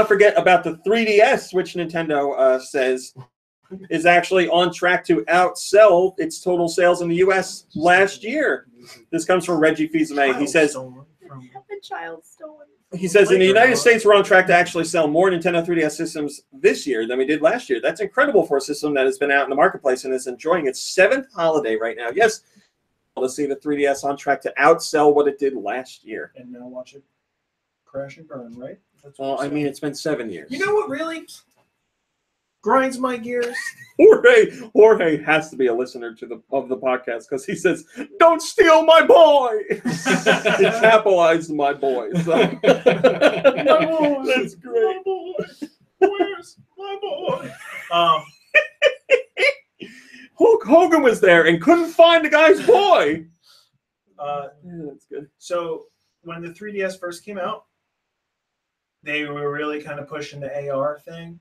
forget about the 3DS, which Nintendo says is actually on track to outsell its total sales in the U.S. last year. This comes from Reggie Fils-Aimé. He says A child stolen. in the United States, we're on track to actually sell more Nintendo 3DS systems this year than we did last year. That's incredible for a system that has been out in the marketplace and is enjoying its 7th holiday right now. Yes, to see the 3DS on track to outsell what it did last year. And now watch it crash and burn, right? That's what Well, we're I mean, saying. it's been 7 years. You know what really grinds my gears? Jorge has to be a listener to the podcast because he says, "Don't steal my boy." He capitalized my boy. So. My boy. That's great. My boy. Where's my boy? Hulk Hogan was there and couldn't find the guy's boy. Yeah, that's good. So when the 3DS first came out, they were really kind of pushing the AR thing.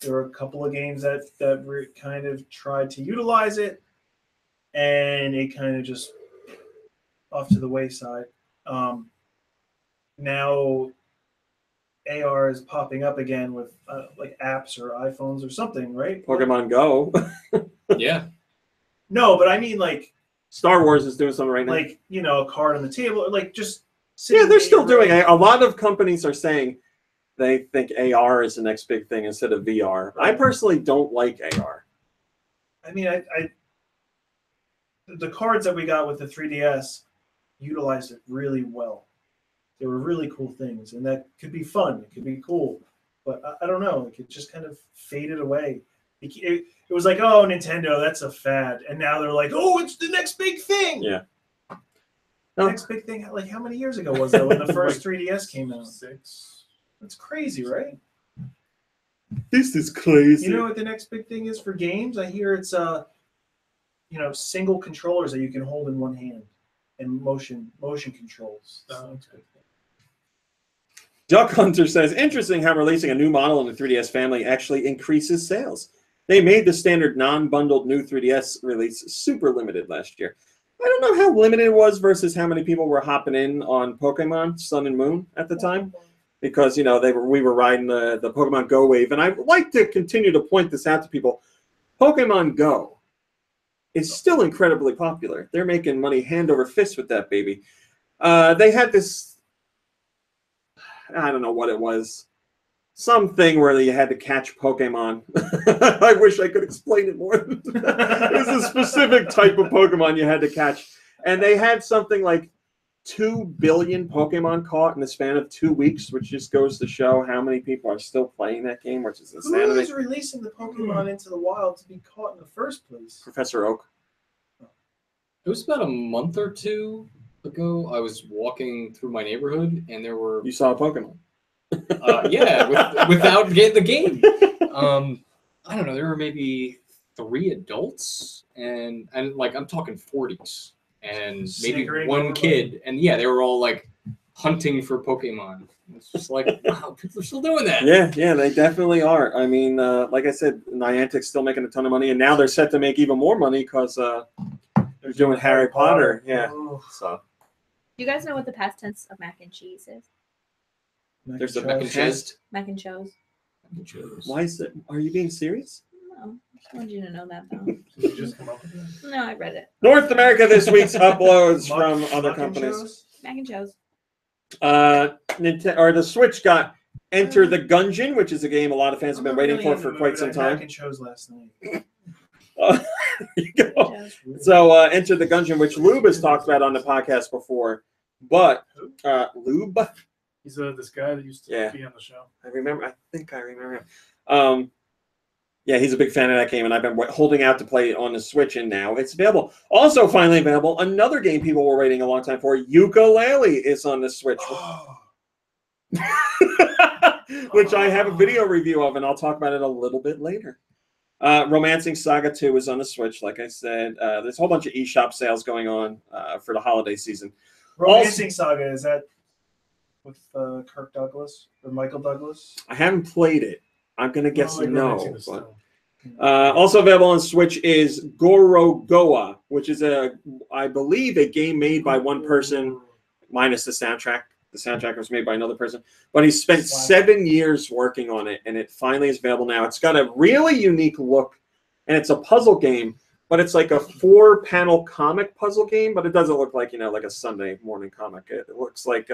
There were a couple of games that were kind of tried to utilize it, and it kind of just off to the wayside. Now AR is popping up again with like apps or iPhones or something, right? Pokemon Go. Yeah. No, but I mean like Star Wars is doing something right now. like a card on the table, or like just Yeah, they're still sitting doing it. A lot of companies are saying they think AR is the next big thing instead of VR. I personally don't like AR. I mean, the cards that we got with the 3DS utilized it really well. They were really cool things, and that could be fun. It could be cool, but I don't know. Like it just kind of faded away. It was like, oh, Nintendo, that's a fad, and now they're like, oh, it's the next big thing. Yeah. The next big thing. Like how many years ago was that when the first 3DS came out? 6. That's crazy, right? This is crazy. You know what the next big thing is for games? I hear it's single controllers that you can hold in one hand and motion controls. Duck Hunter says, interesting how releasing a new model in the 3DS family actually increases sales. They made the standard non-bundled new 3DS release super limited last year. I don't know how limited it was versus how many people were hopping in on Pokemon Sun and Moon at the time. Because, we were riding the Pokemon Go wave. And I would like to continue to point this out to people. Pokemon Go is still incredibly popular. They're making money hand over fist with that baby. They had this, I don't know what it was, something where you had to catch Pokemon. I wish I could explain it more. It was a specific type of Pokemon you had to catch. And they had something like 2 billion Pokemon caught in the span of 2 weeks, which just goes to show how many people are still playing that game, which is insanity. Who is releasing the Pokemon into the wild to be caught in the first place? Professor Oak. It was about a month or two ago. I was walking through my neighborhood, and there were You saw a Pokemon. without getting the game. I don't know. There were maybe 3 adults, and like I'm talking 40s. And maybe Snickering one over kid, and yeah, they were all like hunting for Pokemon. It's just like, wow, people are still doing that. Yeah, they definitely are. I mean, like I said, Niantic's still making a ton of money, and now they're set to make even more money because they're doing Harry Potter. Yeah. Oh. So Do you guys know what the past tense of mac and cheese is? there's a Mac and cheese. Mac and cheese. Why is it? Are you being serious? No, I wanted you to know that though. Did you just come up with that? No, I read it. North America this week's uploads from other Muck and companies. Joe's? Mac and cheese. The Switch got Enter the Gungeon, which is a game a lot of fans have been waiting Really in the for mood. quite some I time. Mac and chose last night. There you go. So Enter the Gungeon, which Lube has talked about on the podcast before, but Lube, He's this guy that used to be on the show. I think I remember him. Yeah, he's a big fan of that game, and I've been holding out to play it on the Switch, and now it's available. Also, finally available, another game people were waiting a long time for, Yooka-Laylee, is on the Switch. Which I have a video review of, and I'll talk about it a little bit later. Romancing Saga 2 is on the Switch, like I said. There's a whole bunch of eShop sales going on for the holiday season. Romancing Saga, is that with Kirk Douglas or Michael Douglas? I haven't played it. I'm going to guess Like no. Romancing the But, Stone. also available on Switch is Gorogoa, which is, I believe, a game made by one person, minus the soundtrack. The soundtrack was made by another person. But he spent 7 years working on it, and it finally is available now. It's got a really unique look, and it's a puzzle game, but it's like a 4-panel comic puzzle game, but it doesn't look like, like a Sunday morning comic. It looks like,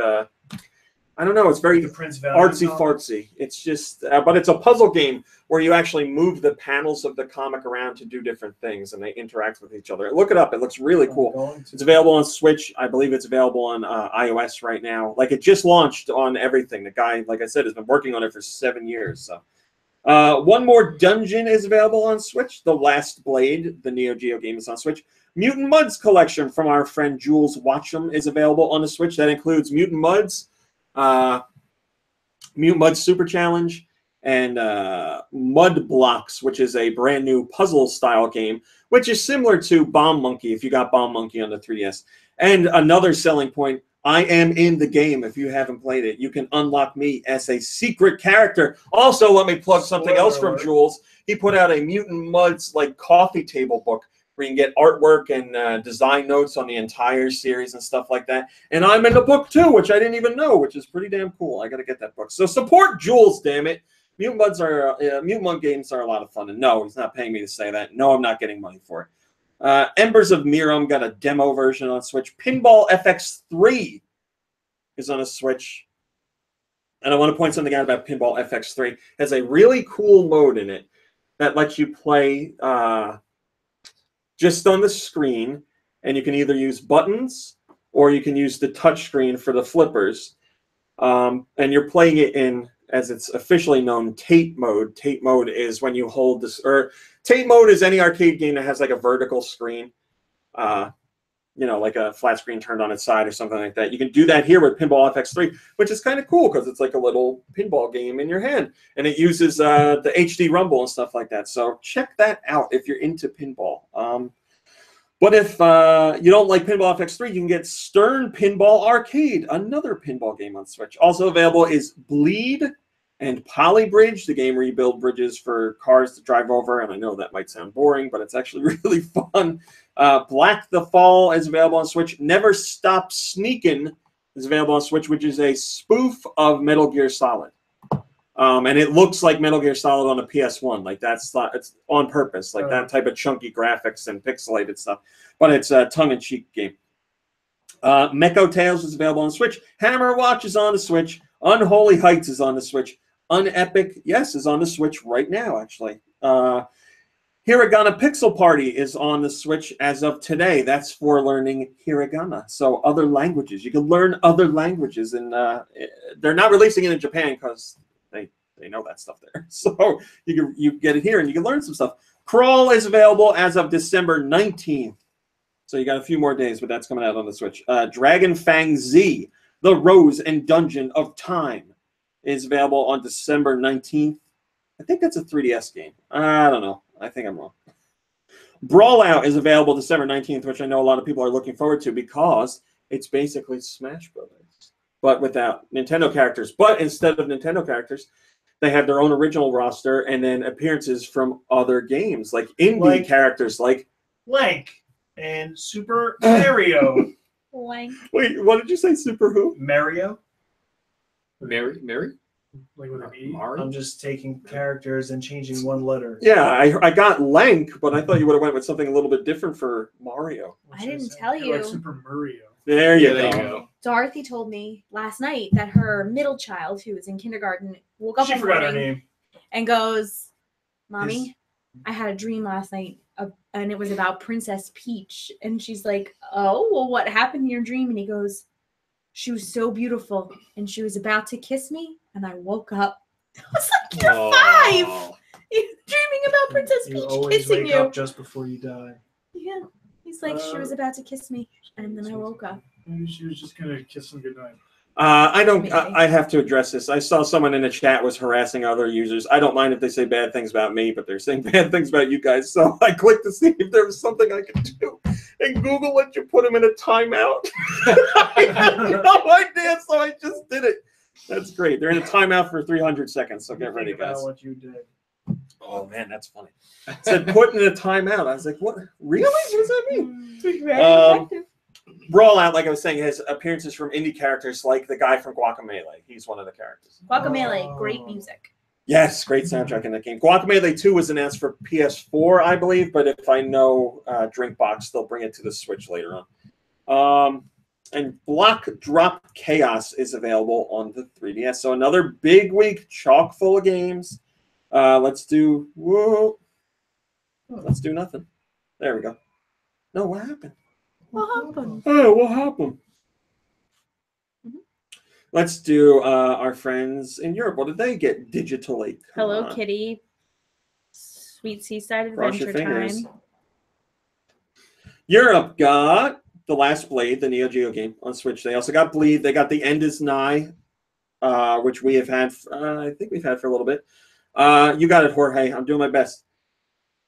I don't know, it's very The Prince Valiant comic? artsy-fartsy. It's just, but it's a puzzle game where you actually move the panels of the comic around to do different things, and they interact with each other. Look it up. It looks really cool. It's available on Switch. I believe it's available on iOS right now. Like, it just launched on everything. The guy, like I said, has been working on it for 7 years. So, one more dungeon is available on Switch. The Last Blade, the Neo Geo game, is on Switch. Mutant Mudds collection from our friend Jules Watcham is available on the Switch. That includes Mutant Mudds, Mutant Mudds Super Challenge, and Mud Blocks, which is a brand new puzzle style game, which is similar to Bomb Monkey if you got Bomb Monkey on the 3DS. And another selling point, I am in the game. If you haven't played it, you can unlock me as a secret character. Also, let me plug something else from Jules. He put out a Mutant Mudds like coffee table book where you can get artwork and design notes on the entire series and stuff like that. And I'm in the book too, which I didn't even know, which is pretty damn cool. I got to get that book. So support Jules, damn it. Mutant Mud games are a lot of fun. And no, he's not paying me to say that. No, I'm not getting money for it. Embers of Miram got a demo version on Switch. Pinball FX3 is on a Switch. And I want to point something out about Pinball FX3. It has a really cool mode in it that lets you play just on the screen, and you can either use buttons or you can use the touch screen for the flippers. And you're playing it in as it's officially known, Tate mode. Tate mode is when you hold this, or Tate mode is any arcade game that has like a vertical screen, you know, like a flat screen turned on its side or something like that. You can do that here with Pinball FX3, which is kind of cool because it's like a little pinball game in your hand, and it uses the HD rumble and stuff like that. So check that out if you're into pinball. But if you don't like Pinball FX3, you can get Stern Pinball Arcade, another pinball game on Switch. Also available is Bleed and Polybridge, the game where you build bridges for cars to drive over. And I know that might sound boring, but it's actually really fun. Black the Fall is available on Switch. Never Stop Sneakin' is available on Switch, which is a spoof of Metal Gear Solid. And it looks like Metal Gear Solid on a PS1. Like it's on purpose, like that type of chunky graphics and pixelated stuff. But it's a tongue-in-cheek game. Mecho Tales is available on Switch. Hammer Watch is on the Switch. Unholy Heights is on the Switch. Unepic, yes, is on the Switch right now, actually. Hiragana Pixel Party is on the Switch as of today. That's for learning hiragana. So other languages. You can learn other languages. And they're not releasing it in Japan because they know that stuff there. So you get it here and you can learn some stuff. Crawl is available as of December 19th. So you got a few more days, but that's coming out on the Switch. Dragon Fang Z, The Rose and Dungeon of Time is available on December 19th. I think that's a 3DS game. I don't know. I think I'm wrong. Brawlout is available December 19th, which I know a lot of people are looking forward to because it's basically Smash Brothers, but without Nintendo characters. But instead of Nintendo characters, they have their own original roster and then appearances from other games, like indie characters like Link and Super Mario. Wait, what did you say? Super who? Mario? Mary? Like with an E? Mari? I'm just taking characters and changing one letter. Yeah, I got Link, but I thought you would have went with something a little bit different for Mario. I didn't tell you. Like Super Mario. There you There you go. go. Dorothy told me last night that her middle child, who was in kindergarten, woke up She one forgot her morning name. and goes, "Mommy, I had a dream last night, and it was about Princess Peach." And she's like, "Oh, well, what happened in your dream?" And he goes, "She was so beautiful, and she was about to kiss me, and I woke up." I was like, "You're Oh. 5! You're dreaming about Princess You Peach always kissing wake you." up just before you die. Yeah. He's like, "She was about to kiss me, and then I woke up." Maybe she was just gonna kiss him goodnight. I have to address this. I saw someone in the chat was harassing other users. I don't mind if they say bad things about me, but they're saying bad things about you guys. So I clicked to see if there was something I could do. And Google let you put them in a timeout. I had no idea, so I just did it. That's great. They're in a timeout for 300 seconds, so get ready, Think about guys. what you did. Oh, man, that's funny. It said put in a timeout. I was like, what? Really? What does that mean? Very effective. Brawlout, like I was saying, has appearances from indie characters like the guy from Guacamelee. He's one of the characters. Guacamelee, great music. Yes, great soundtrack in that game. Guacamelee 2 was announced for PS4, I believe, but if I know Drinkbox, they'll bring it to the Switch later on. And Block Drop Chaos is available on the 3DS. So another big week, chock full of games. Let's do nothing. There we go. No, what happened? What happened? Oh, what happened? Let's do our friends in Europe. What did they get digitally? Come Hello on. Kitty. Sweet Seaside Cross your Adventure fingers. Time. Europe got The Last Blade, the Neo Geo game on Switch. They also got Bleed. They got The End Is Nigh, which we have had. I think we've had for a little bit. You got it, Jorge. I'm doing my best.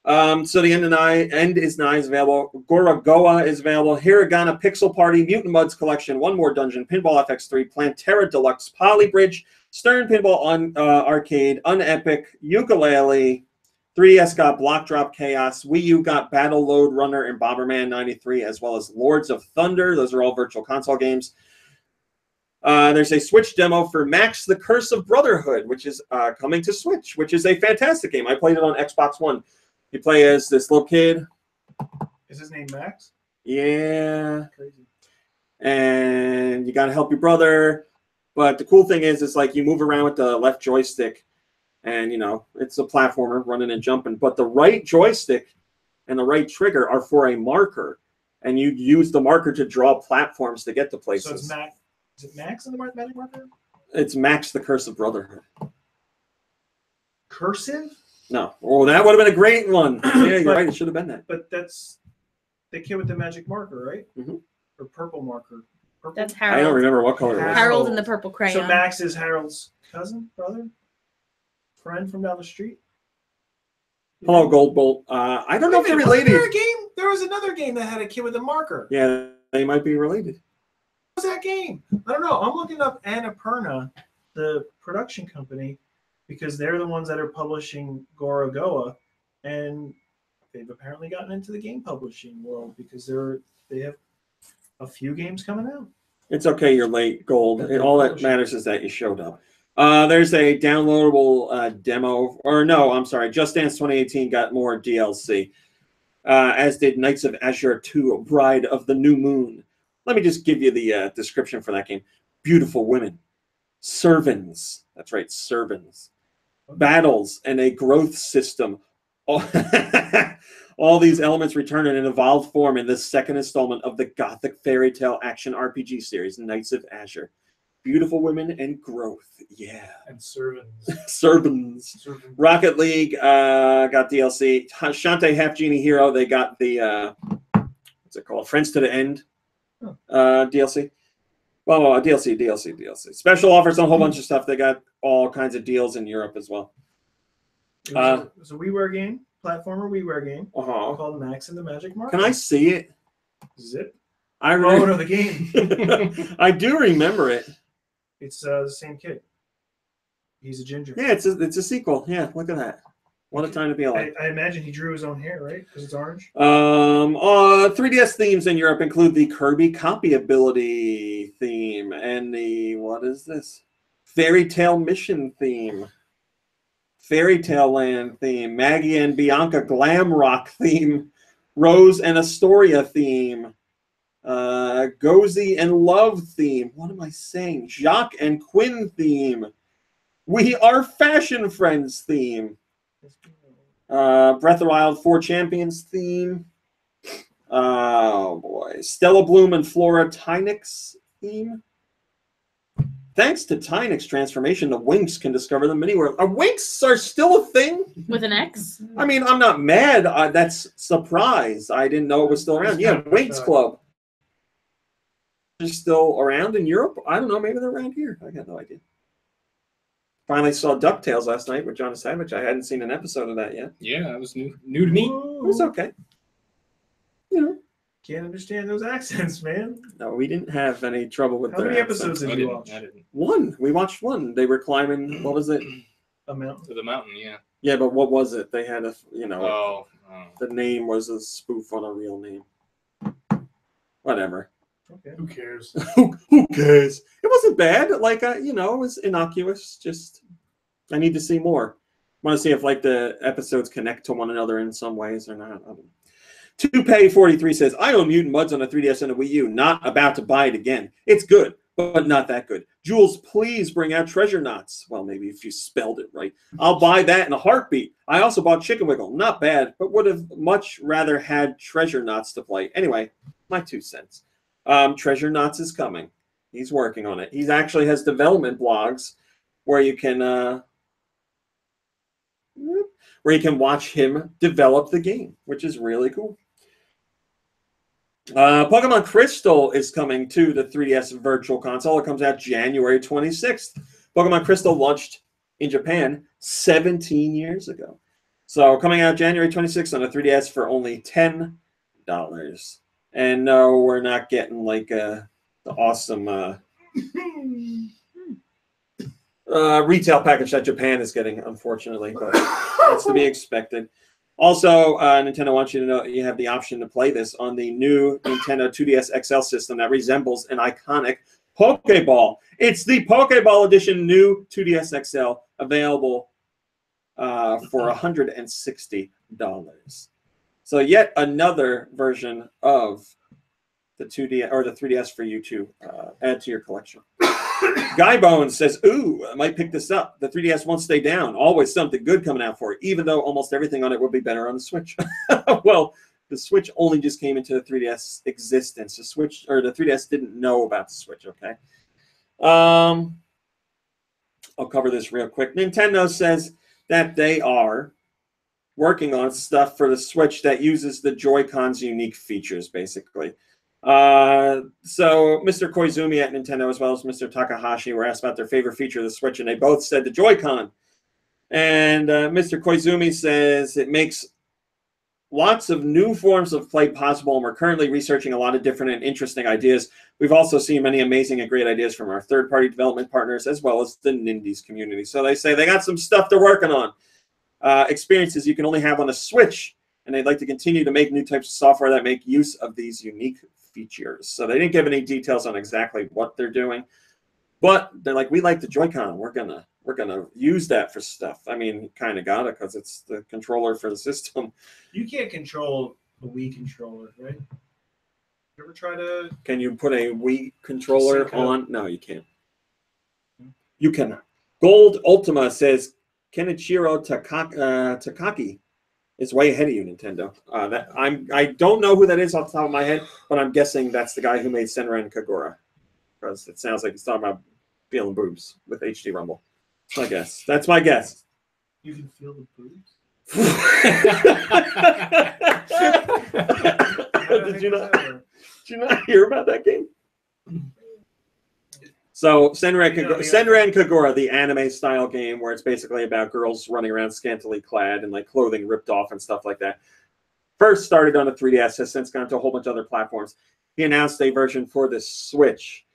So The End Is Nigh is available. Gorogoa is available. Hiragana Pixel Party, Mutant Muds Collection, One More Dungeon, Pinball FX3, Plantera Deluxe, Polybridge, Stern Pinball Arcade, Unepic, Ukulele. 3DS got Block Drop Chaos. Wii U got Battle Load Runner and Bomberman 93, as well as Lords of Thunder. Those are all virtual console games. There's a Switch demo for Max the Curse of Brotherhood, which is coming to Switch, which is a fantastic game. I played it on Xbox One. You play as this little kid. Is his name Max? Yeah. Crazy. And you got to help your brother. But the cool thing is, it's like you move around with the left joystick. And, you know, it's a platformer, running and jumping. But the right joystick and the right trigger are for a marker. And you use the marker to draw platforms to get to places. So it's Max. Is it Max in the Mathematic Marker? It's Max the Curse of Brotherhood. Cursive? No. Oh, that would have been a great one. Yeah, you're But- right. It should have been that. But that's the kid with the magic marker, right? Mhm. Or purple marker. Purple? That's I don't Harold. remember what color it was. Harold and the purple crayon. So Max is Harold's cousin, brother, friend from down the street. Hello, Gold Bolt. I don't know if they're Wasn't related. there a game? There was another game that had a kid with a marker. Yeah, they might be related. What was that game? I don't know. I'm looking up Annapurna, the production company, because they're the ones that are publishing Gorogoa, and they've apparently gotten into the game publishing world because they have a few games coming out. It's okay, you're late, Gold. That's All that bullshit. matters is that you showed up. There's a downloadable demo, or no, I'm sorry, Just Dance 2018 got more DLC, as did Knights of Azure 2, Bride of the New Moon. Let me just give you the description for that game. Beautiful women, servants, that's right, servants, battles, and a growth system. All these elements return in an evolved form in the second installment of the Gothic fairy tale action RPG series, Knights of Azure. Beautiful women and growth. Yeah. And servants. Servants. Rocket League got DLC. Shantae Half Genie Hero, they got the, what's it called? Friends to the End DLC. Well, DLC. Special offers on a whole bunch of stuff. They got all kinds of deals in Europe as well. It was a WiiWare game, platformer WiiWare game Uh-huh. called Max and the Magic Marker. Can I see it? Zip? I Oh remember. no, the game. I do remember it. It's the same kid. He's a ginger. Yeah, it's a sequel. Yeah, look at that. What a time to be alive. I imagine he drew his own hair, right? Because it's orange. 3DS themes in Europe include the Kirby Copy Ability theme and the, what is this? Fairy Tale Mission theme. Fairy Tale Land theme. Maggie and Bianca Glam Rock theme. Rose and Astoria theme. Gozy and Love theme. What am I saying? Jacques and Quinn theme. We Are Fashion Friends theme. Breath of the Wild 4 Champions theme. Oh boy. Stella Bloom and Flora Tynix theme. Thanks to Tynix transformation, the Winx can discover them anywhere. Winx are still a thing? With an X? I mean, I'm not mad. That's surprise. I didn't know it was still around. Yeah, Winx Club. They're still around in Europe? I don't know. Maybe they're around here. I got no idea. Finally saw DuckTales last night with John Savage. I hadn't seen an episode of that yet. Yeah, that was new to me. It was okay. You know. Can't understand those accents, man. No, we didn't have any trouble with How their many accents. episodes I did you didn't. watch? I didn't. One. We watched one. They were climbing. What was it? A mountain. To the mountain, yeah. Yeah, but what was it? They had a, you know, Oh. the name was a spoof on a real name. Whatever. Okay. Who cares? Who cares? It wasn't bad. Like, you know, it was innocuous. Just, I need to see more. Want to see if, like, the episodes connect to one another in some ways or not. I don't know. Toupay43 says, I own Mutant Mudds on a 3DS and a Wii U. Not about to buy it again. It's good, but not that good. Jules, please bring out Treasure Knots. Well, maybe if you spelled it right. I'll buy that in a heartbeat. I also bought Chicken Wiggle. Not bad, but would have much rather had Treasure Knots to play. Anyway, my 2 cents. Treasure Knots is coming. He's working on it. He actually has development blogs where you can watch him develop the game, which is really cool. Pokemon Crystal is coming to the 3DS Virtual Console. It comes out January 26th. Pokemon Crystal launched in Japan 17 years ago. So coming out January 26th on the 3DS for only $10. And no, we're not getting like the awesome retail package that Japan is getting, unfortunately, but that's to be expected. Also, Nintendo wants you to know you have the option to play this on the new Nintendo 2DS XL system that resembles an iconic Pokeball. It's the Pokeball Edition new 2DS XL, available for $160. So yet another version of the 2DS or the 3DS for you to add to your collection. Guy Bones says, ooh, I might pick this up. The 3DS won't stay down. Always something good coming out for it, even though almost everything on it will be better on the Switch. Well, the Switch only just came into the 3DS existence. The 3DS didn't know about the Switch, okay? I'll cover this real quick. Nintendo says that they are working on stuff for the Switch that uses the Joy-Con's unique features, basically. So Mr. Koizumi at Nintendo as well as Mr. Takahashi were asked about their favorite feature of the Switch, and they both said the Joy-Con. And Mr. Koizumi says it makes lots of new forms of play possible, and we're currently researching a lot of different and interesting ideas. We've also seen many amazing and great ideas from our third-party development partners as well as the Nindies community. So they say they got some stuff they're working on. Experiences you can only have on a Switch, and they'd like to continue to make new types of software that make use of these unique features. So they didn't give any details on exactly what they're doing, but they're like, we like the Joy-Con. We're gonna use that for stuff. I mean, kind of got it because it's the controller for the system. You can't control a Wii controller, right? You ever try to? Can you put a Wii controller Sync up. on? No, you can't. You cannot. Gold Ultima says Kenichiro Takaki is way ahead of you, Nintendo. I don't know who that is off the top of my head, but I'm guessing that's the guy who made Senran Kagura, because it sounds like he's talking about feeling boobs with HD Rumble. I guess that's my guess. You can feel the boobs. Did you not hear about that game? So Senran Kagura, the anime style game where it's basically about girls running around scantily clad and like clothing ripped off and stuff like that. First started on the 3DS, has since gone to a whole bunch of other platforms. He announced a version for the Switch,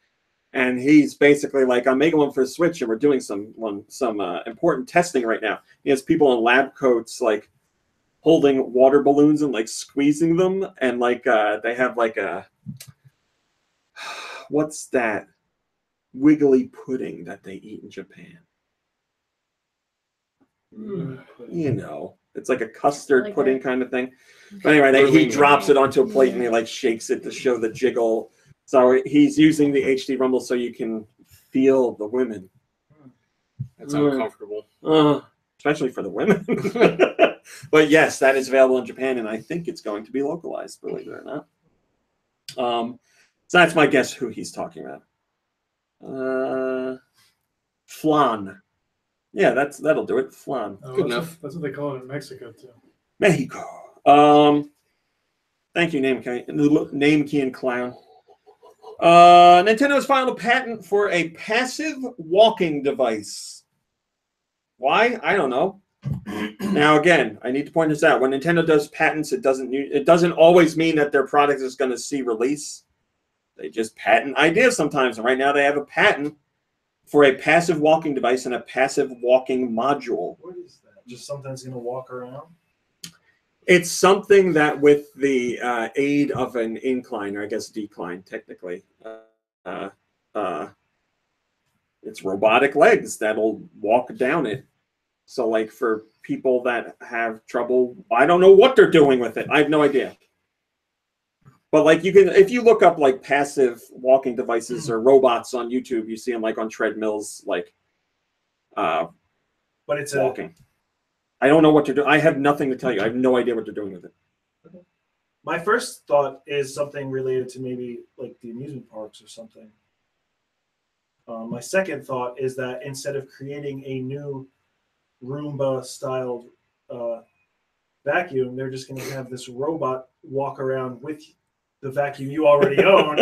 and he's basically like, I'm making one for the Switch, and we're doing some important testing right now. He has people in lab coats like holding water balloons and like squeezing them, and like they have like a what's that wiggly pudding that they eat in Japan? You know, it's like a custard Like pudding a- kind of thing. But anyway, he Really drops it yummy. onto a plate and he like shakes it to show the jiggle. So he's using the HD Rumble so you can feel the women. That's uncomfortable. Especially for the women. But yes, that is available in Japan, and I think it's going to be localized, believe it or not. So that's my guess who he's talking about. Flan. Yeah, that'll do it. Flan. Oh, Good that's enough. that's what they call it in Mexico too. Mexico. Thank you, Name Key and Clown. Nintendo has filed a patent for a passive walking device. Why? I don't know. Now, again, I need to point this out. When Nintendo does patents, it doesn't always mean that their product is going to see release. They just patent ideas sometimes. And right now they have a patent for a passive walking device and a passive walking module. What is that? Just something that's going to walk around? It's something that with the aid of an incline, or I guess decline, technically, it's robotic legs that'll walk down it. So like for people that have trouble, I don't know what they're doing with it. I have no idea. But like you can, if you look up like passive walking devices or robots on YouTube, you see them like on treadmills, like But it's walking. I don't know what they're doing. I have nothing to tell you. I have no idea what they're doing with it. My first thought is something related to maybe like the amusement parks or something. My second thought is that instead of creating a new Roomba-styled vacuum, they're just going to have this robot walk around with the vacuum you already own.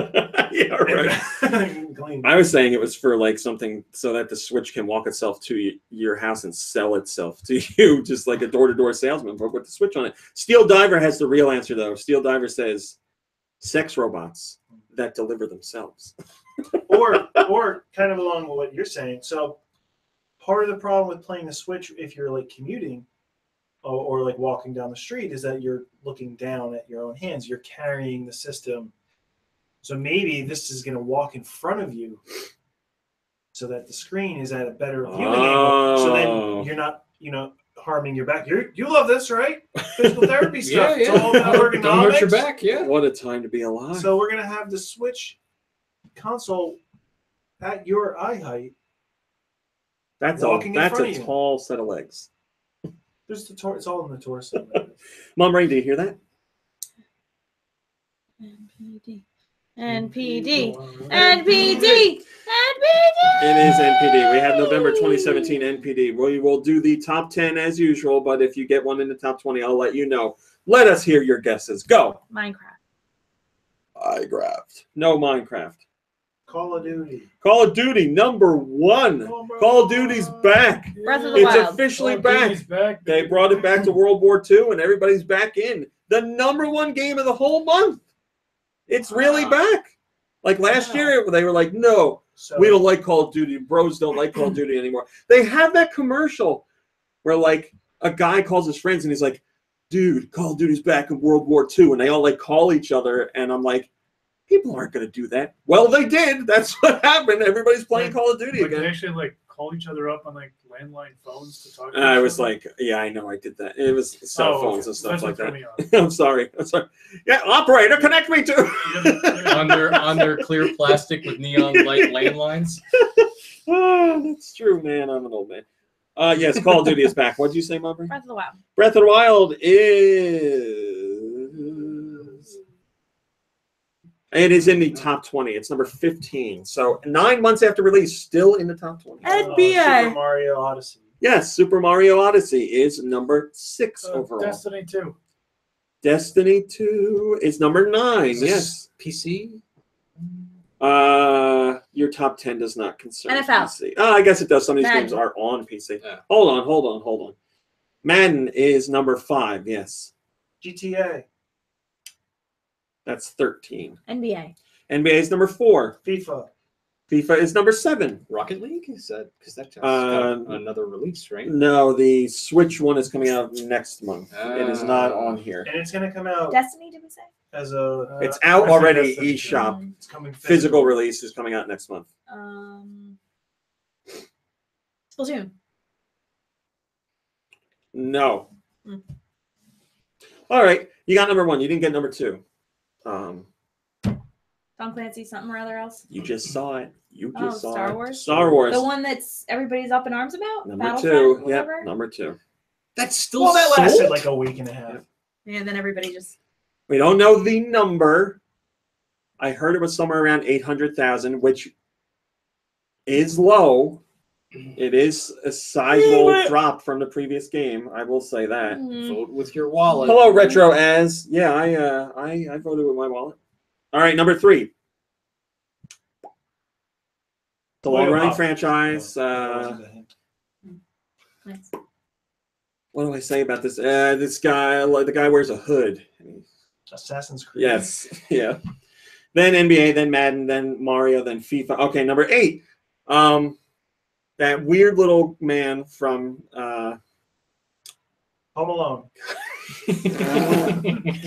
Yeah, right. And clean. I was saying it was for like something so that the Switch can walk itself to your house and sell itself to you, just like a door-to-door salesman, but with the Switch on it. Steel Diver has the real answer, though. Steel Diver says sex robots that deliver themselves. or kind of along with what you're saying. So part of the problem with playing the Switch if you're like commuting or like walking down the street is that you're looking down at your own hands. You're carrying the system. So maybe this is going to walk in front of you so that the screen is at a better viewing angle. So then you're not, harming your back. You love this, right? Physical therapy stuff. It's all about ergonomics. Don't hurt your back, yeah. What a time to be alive. So we're going to have the Switch console at your eye height. That's walking in that's front a of you. tall set of legs. There's it's all in the torso. Mom Ray, do you hear that? NPD. NPD. NPD. NPD. It is NPD. We have November 2017 NPD. We will do the top 10 as usual, but if you get one in the top 20, I'll let you know. Let us hear your guesses. Go. Minecraft. Minecraft. No Minecraft. Call of Duty. Call of Duty, number 1. Call of Duty's back. Breath of the It's Wild. officially Call of back. Duty's back. They brought it back to World War II, and everybody's back in. The number 1 game of the whole month. It's really back. Like last year, they were like, no, So we don't like Call of Duty. Bros don't like Call of Duty anymore. They have that commercial where like a guy calls his friends and he's like, dude, Call of Duty's back in World War II. And they all like call each other. And I'm like, people aren't going to do that. Well, they did. That's what happened. Everybody's playing Call of Duty Like, they again. actually like call each other up on like landline phones to talk. To I each was other? like, yeah, I know I did that. It was cell Oh, phones okay. and stuff That's like what that. threw me off. I'm sorry. Yeah, operator, connect me to. on their clear plastic with neon light landlines. Oh, that's true, man. I'm an old man. Yes, Call of Duty is back. What did you say, Mumber? Breath of the Wild. Breath of the Wild is. It is in the top 20. It's number 15. So 9 months after release, still in the top 20. NBA. Super Mario Odyssey. Yes, Super Mario Odyssey is number 6 overall. Destiny 2. Destiny 2 is number 9. Is Yes. this PC? Your top 10 does not concern NFL. PC. I guess it does. Some of these Madden. games are on PC. Yeah. Hold on. Madden is number 5. Yes. GTA. That's 13. NBA. NBA is number 4. FIFA. FIFA is number 7. Rocket League? Is that because that's Um, got another release, right? No, the Switch one is coming out next month. It is not on here. And it's going to come out Destiny, did we say? as a It's out I said already. Destiny 2. eShop. it's coming Physical release is coming out next month. Splatoon. No. Hmm. All right. You got number 1. You didn't get number 2. Tom Clancy, something or other else. You just saw it. You Oh, just saw Star it. Wars? Star Wars. The one that's everybody's up in arms about? Number Battlefront, 2. Yep. whatever? Number 2. That's still Well, that lasted sold? like a week and a half. And then everybody just. We don't know the number. I heard it was somewhere around 800,000, which is low. It is a sizable drop from the previous game. I will say that. Vote with your wallet. Hello, Retro As. Yeah, I voted with my wallet. All right, number 3. The long-running franchise. Nice. What do I say about this? This guy, the guy wears a hood. Assassin's Creed. Yes, yeah. Then NBA, then Madden, then Mario, then FIFA. Okay, number 8. That weird little man from Home Alone.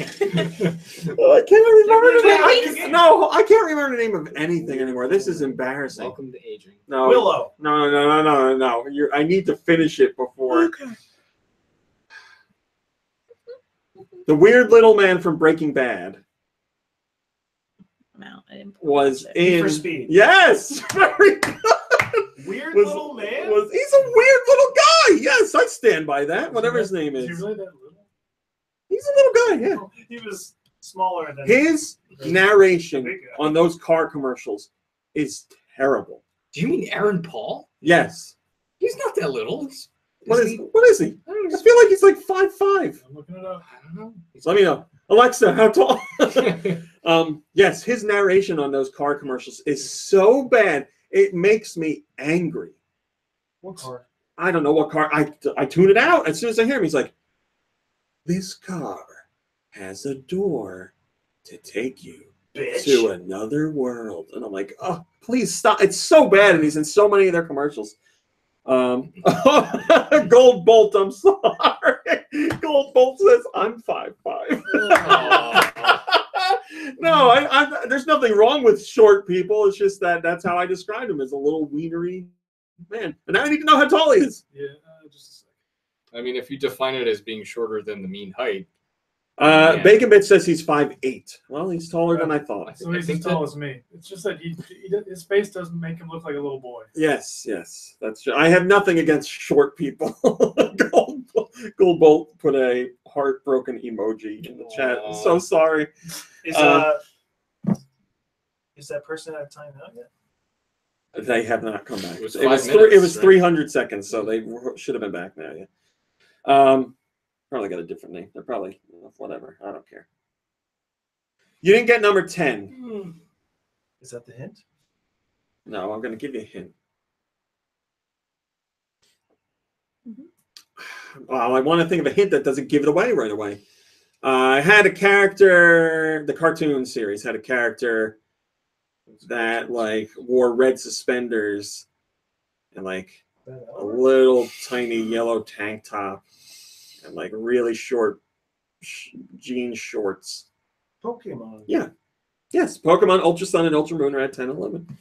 I can't remember the name. No, I can't remember the name of anything anymore. This is embarrassing. Welcome to aging. No, Willow. No. I need to finish it before. Okay. The weird little man from Breaking Bad No, I didn't. was Need in. for Speed. Yes, very good. Weird Was- little man. He's a weird little guy. Yes, I stand by that. Whatever his name Is is. he really that little? He's a little guy. Yeah. He was smaller than His narration on those car commercials is terrible. Do you mean Aaron Paul? Yes. He's not that little. What is he? I don't I know. feel like he's like 5'5". I'm looking it up. I don't know. Let me know. Alexa, how tall? Yes, his narration on those car commercials is so bad. It makes me angry. What car? I don't know what car. I tune it out as soon as I hear him. He's like, this car has a door to take you Bitch. to another world. And I'm like, oh, please stop. It's so bad. And he's in so many of their commercials. Gold Bolt, I'm sorry. Gold Bolt says, I'm 5'5". No, there's nothing wrong with short people. It's just that's how I described him, as a little wienery man. And now I need to know how tall he is. Yeah, just a second. I mean, if you define it as being shorter than the mean height, Bacon Bit says he's 5'8". Well, he's taller than I thought. So he's as tall as me. It's just that his face doesn't make him look like a little boy. Yes, that's true. I have nothing against short people. Gold Bolt put a heartbroken emoji in the chat. Aw. So sorry. Is Is that person out of time out yet? They have not come back. It was It was, 5 minutes, it was right? 300 seconds, so they should have been back now. Yeah. Probably got a different name. They're probably whatever. I don't care. You didn't get number 10. Is that the hint? No, I'm going to give you a hint. Well, I want to think of a hint that doesn't give it away right away. I had a character. The cartoon series had a character that like wore red suspenders and like a little tiny yellow tank top and like really short jean shorts. Pokemon. Yeah. Yes. Pokemon Ultra Sun and Ultra Moon are at 10 and 11.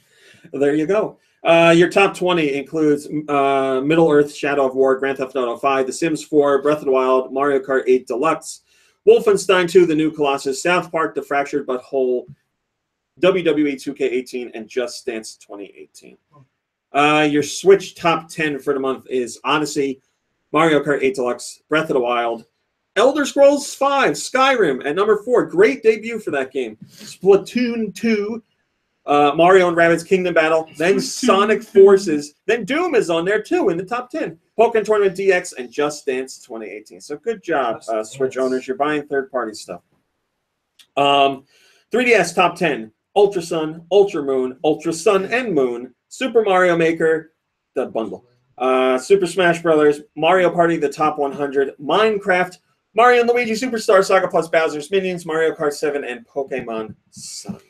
There you go. Your top 20 includes Middle Earth, Shadow of War, Grand Theft Auto 5, The Sims 4, Breath of the Wild, Mario Kart 8 Deluxe, Wolfenstein 2, The New Colossus, South Park, The Fractured But Whole, WWE 2K18, and Just Dance 2018. Your Switch top 10 for the month is Odyssey, Mario Kart 8 Deluxe, Breath of the Wild, Elder Scrolls 5, Skyrim at number 4. Great debut for that game. Splatoon 2, Mario and Rabbids Kingdom Battle, then Sonic Forces, then Doom is on there too in the top 10. Pokemon Tournament DX and Just Dance 2018. So good job, Switch owners. You're buying third-party stuff. 3DS top 10. Ultra Sun, Ultra Moon, Ultra Sun and Moon, Super Mario Maker, the bundle. Super Smash Brothers, Mario Party, the top 100, Minecraft, Mario and Luigi Superstar Saga plus Bowser's Minions, Mario Kart 7, and Pokemon Sun.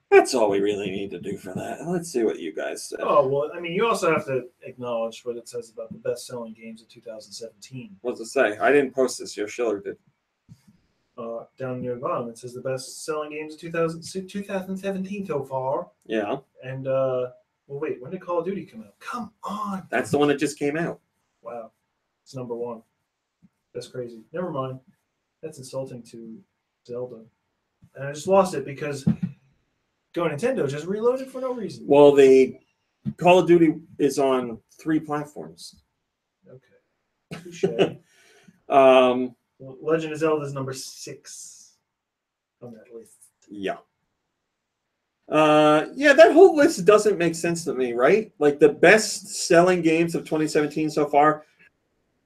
That's all we really need to do for that. Let's see what you guys said. Oh, well, I mean, you also have to acknowledge what it says about the best-selling games of 2017. What's it say? I didn't post this. Your Schiller did. Down near the bottom, it says the best-selling games of 2017 so far. Yeah. And, well, wait, when did Call of Duty come out? Come on! That's the one that just came out. Wow. It's number 1. That's crazy. Never mind. That's insulting to Zelda. And I just lost it because GoNintendo just reloaded for no reason. Well, the Call of Duty is on 3 platforms. Okay. Touché. Well, Legend of Zelda is number 6 on that list. Yeah. Yeah, that whole list doesn't make sense to me, right? Like the best-selling games of 2017 so far,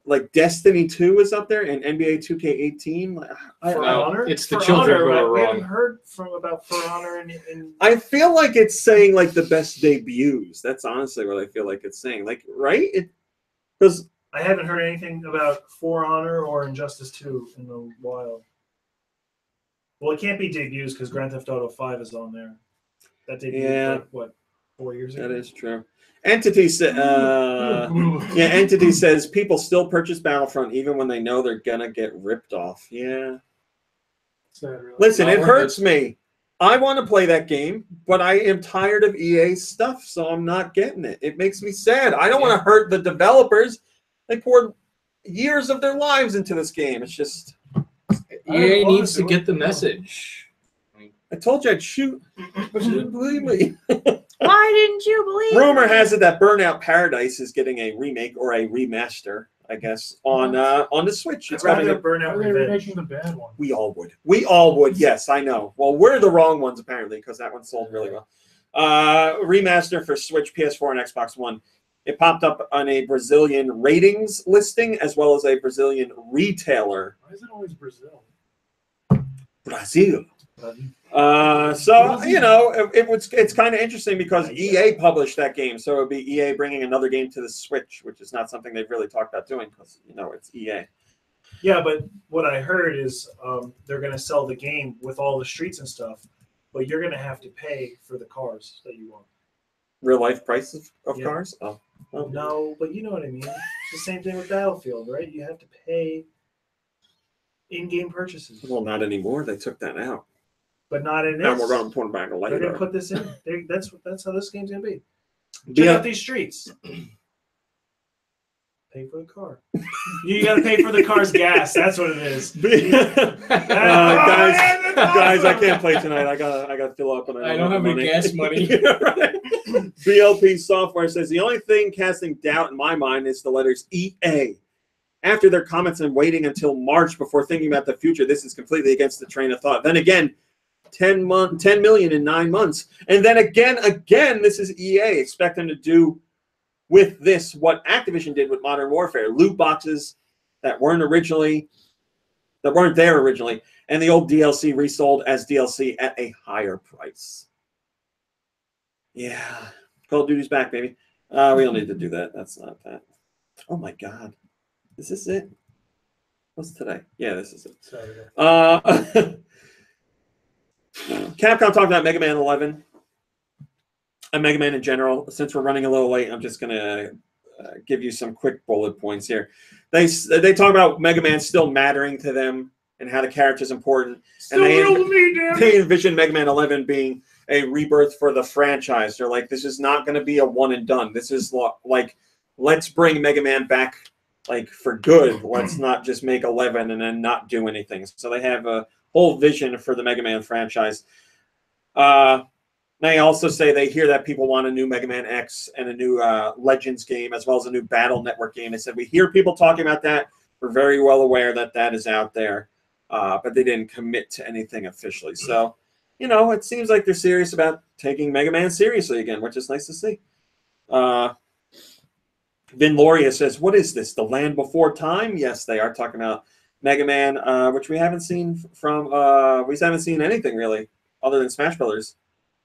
like Destiny 2 is up there and NBA 2K18. For Honor? It's the For children Honor, who are we wrong. haven't heard about For Honor and I feel like it's saying like the best debuts. That's honestly what I feel like it's saying. Like, right? Because I haven't heard anything about For Honor or Injustice 2 in a while. Well, it can't be debuts because Grand Theft Auto 5 is on there. That debuted like, what, 4 years ago? that is true. Entity Entity says people still purchase Battlefront even when they know they're gonna get ripped off. Yeah. Sad, really. Listen, Not it worth hurts me. I want to play that game, but I am tired of EA's stuff, so I'm not getting it. It makes me sad. I don't want to hurt the developers. They poured years of their lives into this game. It's just EA needs to get the message. I told you I'd shoot, but you didn't believe me. Why didn't you believe? Rumor has it that Burnout Paradise is getting a remake or a remaster, I guess, on the Switch. It's I'd coming rather up. Burnout They're Revenge. making the bad one. We all would. We all would. Yes, I know. Well, we're the wrong ones apparently because that one sold really well. Remaster for Switch, PS4, and Xbox One. It popped up on a Brazilian ratings listing as well as a Brazilian retailer. Why is it always Brazil? Brazil. So you know, it's kind of interesting because EA published that game, so it would be EA bringing another game to the Switch, which is not something they've really talked about doing because you know it's EA. Yeah, but what I heard is they're going to sell the game with all the streets and stuff, but you're going to have to pay for the cars that you want. Real life prices of Yeah. cars? Oh. No, but you know what I mean. It's the same thing with Battlefield, right? You have to pay in-game purchases, Well, not anymore. They took that out. but not in this. And we're going to put it back They're going later. to put this in. That's how this game's going to be. Check Yeah. out these streets. Pay for the car. You got to pay for the car's gas. That's what it is. Guys, I can't play tonight. I got to fill up, and I don't have any gas money. Yeah, right. BLP Software says the only thing casting doubt in my mind is the letters EA. After their comments and waiting until March before thinking about the future, this is completely against the train of thought. Then again, 10 million in 9 months. And then again, this is EA. Expect them to do with this what Activision did with Modern Warfare. Loot boxes that weren't there originally, and the old DLC resold as DLC at a higher price. Yeah. Call of Duty's back, baby. We don't need to do that. That's not that. Oh my God. Is this it? What's today? Yeah, this is it. Saturday. Capcom talked about Mega Man 11 and Mega Man in general. Since we're running a little late, I'm just going to give you some quick bullet points here. They talk about Mega Man still mattering to them and how the character is important. Still and real to me, damn it. they envision Mega Man 11 being a rebirth for the franchise. They're like, this is not going to be a one and done. This is like, let's bring Mega Man back like for good. Let's not just make 11 and then not do anything. So they have a whole vision for the Mega Man franchise. They also say they hear that people want a new Mega Man X and a new Legends game, as well as a new Battle Network game. They said, we hear people talking about that. We're very well aware that that is out there, but they didn't commit to anything officially. So, you know, it seems like they're serious about taking Mega Man seriously again, which is nice to see. Vin Loria says, what is this, The Land Before Time? Yes, they are talking about Mega Man, which we haven't seen from, we haven't seen anything really other than Smash Brothers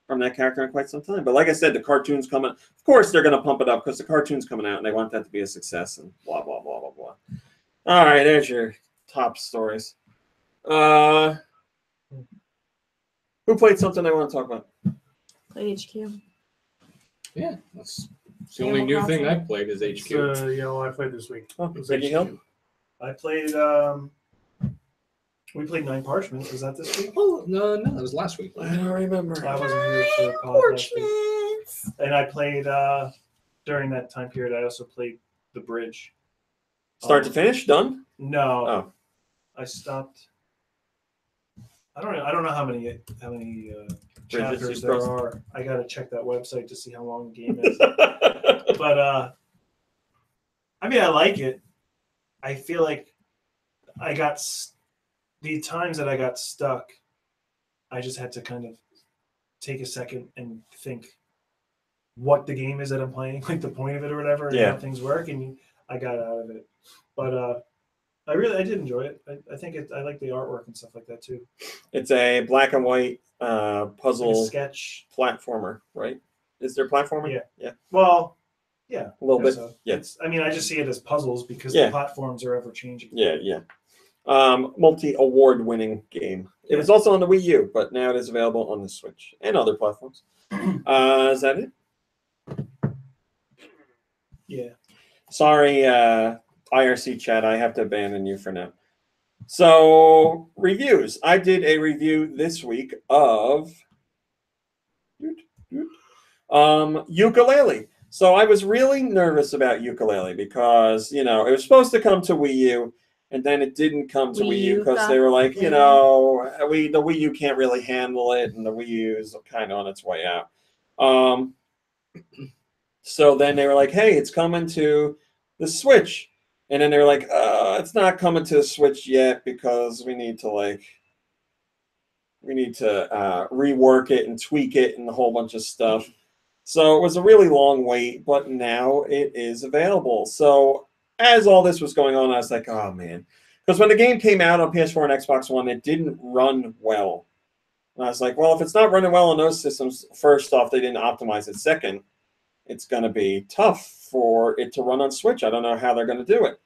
from that character in quite some time. But like I said, the cartoon's coming. Of course, they're going to pump it up because the cartoon's coming out and they want that to be a success and blah, blah, blah, blah, blah. All right, there's your top stories. Who played something they want to talk about? Play HQ. Yeah, that's the only new thing I've played is HQ. I played this week. Oh, It was Biggie Hill? HQ. I played. We played 9 Parchment. Was that this week? Oh, no, it was last week. I don't remember. I wasn't here for the pod last week. And I played during that time period. I also played The Bridge. Start to finish? Done? No. Oh. I stopped. I don't know how many chapters there are. I got to check that website to see how long the game is. But I mean, I like it. I feel like I got the times that I got stuck. I just had to kind of take a second and think what the game is that I'm playing, like the point of it or whatever, and how things work, and I got out of it. But I did enjoy it. I think I like the artwork and stuff like that too. It's a black and white puzzle Like a sketch platformer, right? Is there platformer? Yeah. Yeah. Well, yeah, A little bit. So. Yeah. I just see it as puzzles because the platforms are ever changing. Yeah. Multi-award winning game. It was also on the Wii U, but now it is available on the Switch and other platforms. Is that it? Yeah. Sorry, IRC chat, I have to abandon you for now. So, reviews. I did a review this week of Yooka-Laylee. So I was really nervous about Yooka-Laylee because, it was supposed to come to Wii U, and then it didn't come to Wii U because they were like, the Wii U can't really handle it, and the Wii U is kind of on its way out. So then they were like, hey, it's coming to the Switch. And then they were like, it's not coming to the Switch yet because we need to rework it and tweak it and a whole bunch of stuff. So it was a really long wait, but now it is available. So as all this was going on, I was like, oh, man. Because when the game came out on PS4 and Xbox One, it didn't run well. And I was like, well, if it's not running well on those systems, first off, they didn't optimize it. Second, it's going to be tough for it to run on Switch. I don't know how they're going to do it.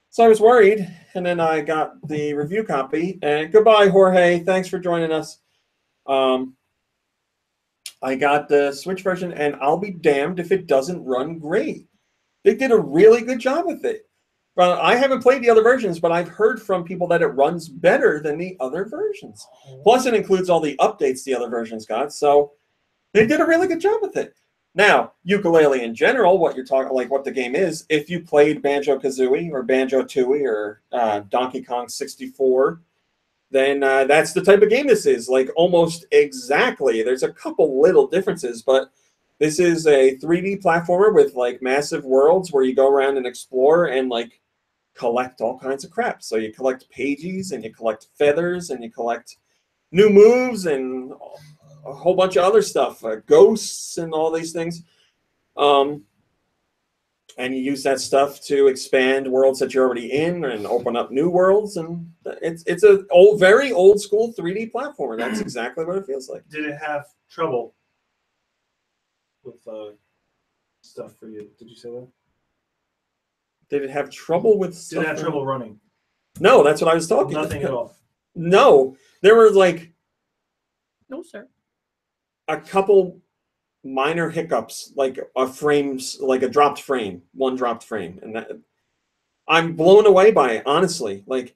So I was worried, and then I got the review copy. And goodbye, Jorge. Thanks for joining us. I got the Switch version, and I'll be damned if it doesn't run great. They did a really good job with it. Well, I haven't played the other versions, but I've heard from people that it runs better than the other versions. Plus, it includes all the updates the other versions got. So they did a really good job with it. Now, Yooka-Laylee in general, what you're talking, like what the game is, if you played Banjo-Kazooie or Banjo-Tooie or Donkey Kong 64, then that's the type of game this is, like almost exactly. There's a couple little differences, but this is a 3D platformer with like massive worlds where you go around and explore and like collect all kinds of crap. So you collect pages and you collect feathers and you collect new moves and a whole bunch of other stuff, ghosts and all these things. And you use that stuff to expand worlds that you're already in and open up new worlds. And it's a very old school 3D platformer. That's exactly what it feels like. Did it have trouble with stuff for you? Did you say that? Did it have trouble with stuff? Did it have trouble running? No, that's what I was talking about. Nothing at all. No, there were like No, sir. a couple minor hiccups, like a dropped frame, one dropped frame, and that I'm blown away by it, honestly. Like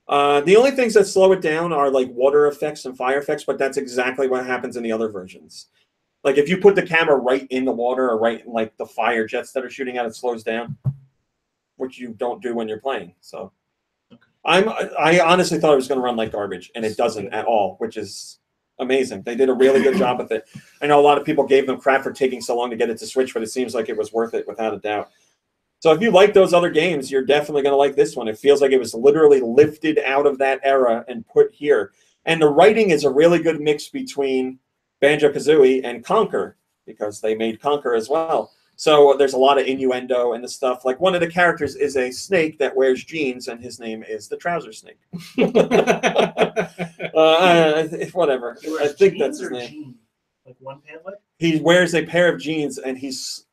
the only things that slow it down are like water effects and fire effects, but that's exactly what happens in the other versions. Like if you put the camera right in the water or right in like the fire jets that are shooting out, it slows down, which you don't do when you're playing. So I honestly thought it was going to run like garbage, and it doesn't at all, which is amazing. They did a really good job with it. I know a lot of people gave them crap for taking so long to get it to Switch, but it seems like it was worth it without a doubt. So if you like those other games, you're definitely going to like this one. It feels like it was literally lifted out of that era and put here. And the writing is a really good mix between Banjo-Kazooie and Conker, because they made Conker as well. So there's a lot of innuendo and the stuff. Like one of the characters is a snake that wears jeans, and his name is the Trouser Snake. Whatever. I think that's his name. Jean? Like one pant leg? He wears a pair of jeans, and he's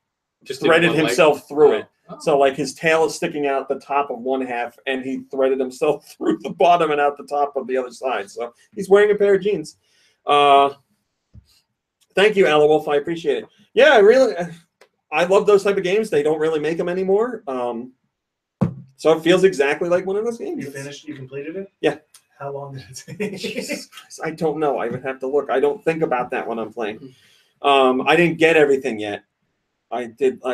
Just threaded himself through it. Oh. So like his tail is sticking out the top of one half, and he threaded himself through the bottom and out the top of the other side. So he's wearing a pair of jeans. Thank you, Ella Wolf. I appreciate it. Yeah, I love those type of games. They don't really make them anymore. So it feels exactly like one of those games. You finished? You completed it? Yeah. How long did it take? Jesus Christ, I don't know. I would have to look. I don't think about that when I'm playing. I didn't get everything yet. I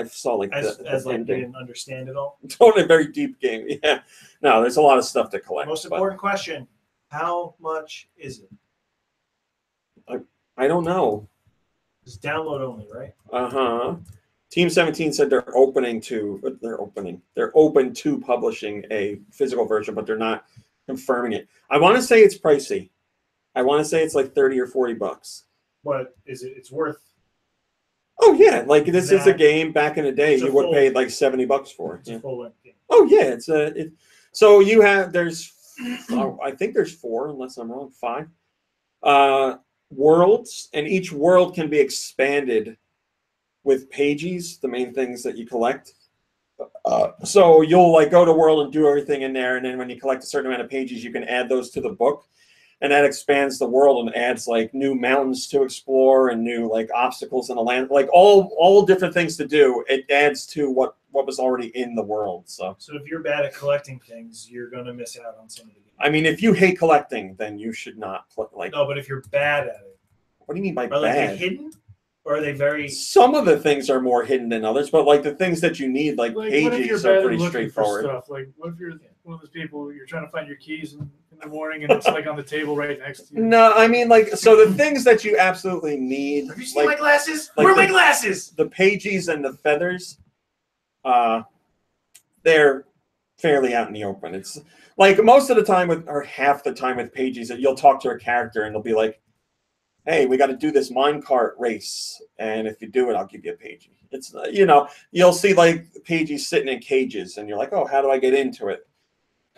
saw like as the like you ending. didn't understand it all. It's only a very deep game. Yeah. No, there's a lot of stuff to collect. Most important question: how much is it? I don't know. It's download only, right? Team 17 said they're open to publishing a physical version, but they're not confirming it. I want to say it's pricey. I want to say it's like $30 or $40. What is it? It's worth. Oh yeah, like this is a game back in the day It's a you would full- pay like $70 for. It's a full length game. Oh yeah, so you have I think there's 4 unless I'm wrong, 5 worlds, and each world can be expanded with pages, the main things that you collect. So you'll like go to world and do everything in there, and then when you collect a certain amount of pages, you can add those to the book, and that expands the world and adds like new mountains to explore and new like obstacles in the land, like all different things to do. It adds to what was already in the world. So if you're bad at collecting things, you're gonna miss out on some of the games. I mean, if you hate collecting, then you should not play. Like, No, but if you're bad at it, what do you mean by are they bad? hidden, or are they very? Some of the things are more hidden than others, but like the things that you need, like Like, what if you're pages, bad are at pretty looking for straightforward. stuff? Like, what if you're one of those people you're trying to find your keys in the morning and it's like on the table right next to you? No, I mean like so the things that you absolutely need. Have you seen like, my glasses? like Where are my the- glasses? The pages and the feathers, they're fairly out in the open. It's like most of the time or half the time with pages that you'll talk to a character and they'll be like, hey, we got to do this minecart race, and if you do it, I'll give you a page. It's you'll see like pages sitting in cages, and you're like, oh, how do I get into it?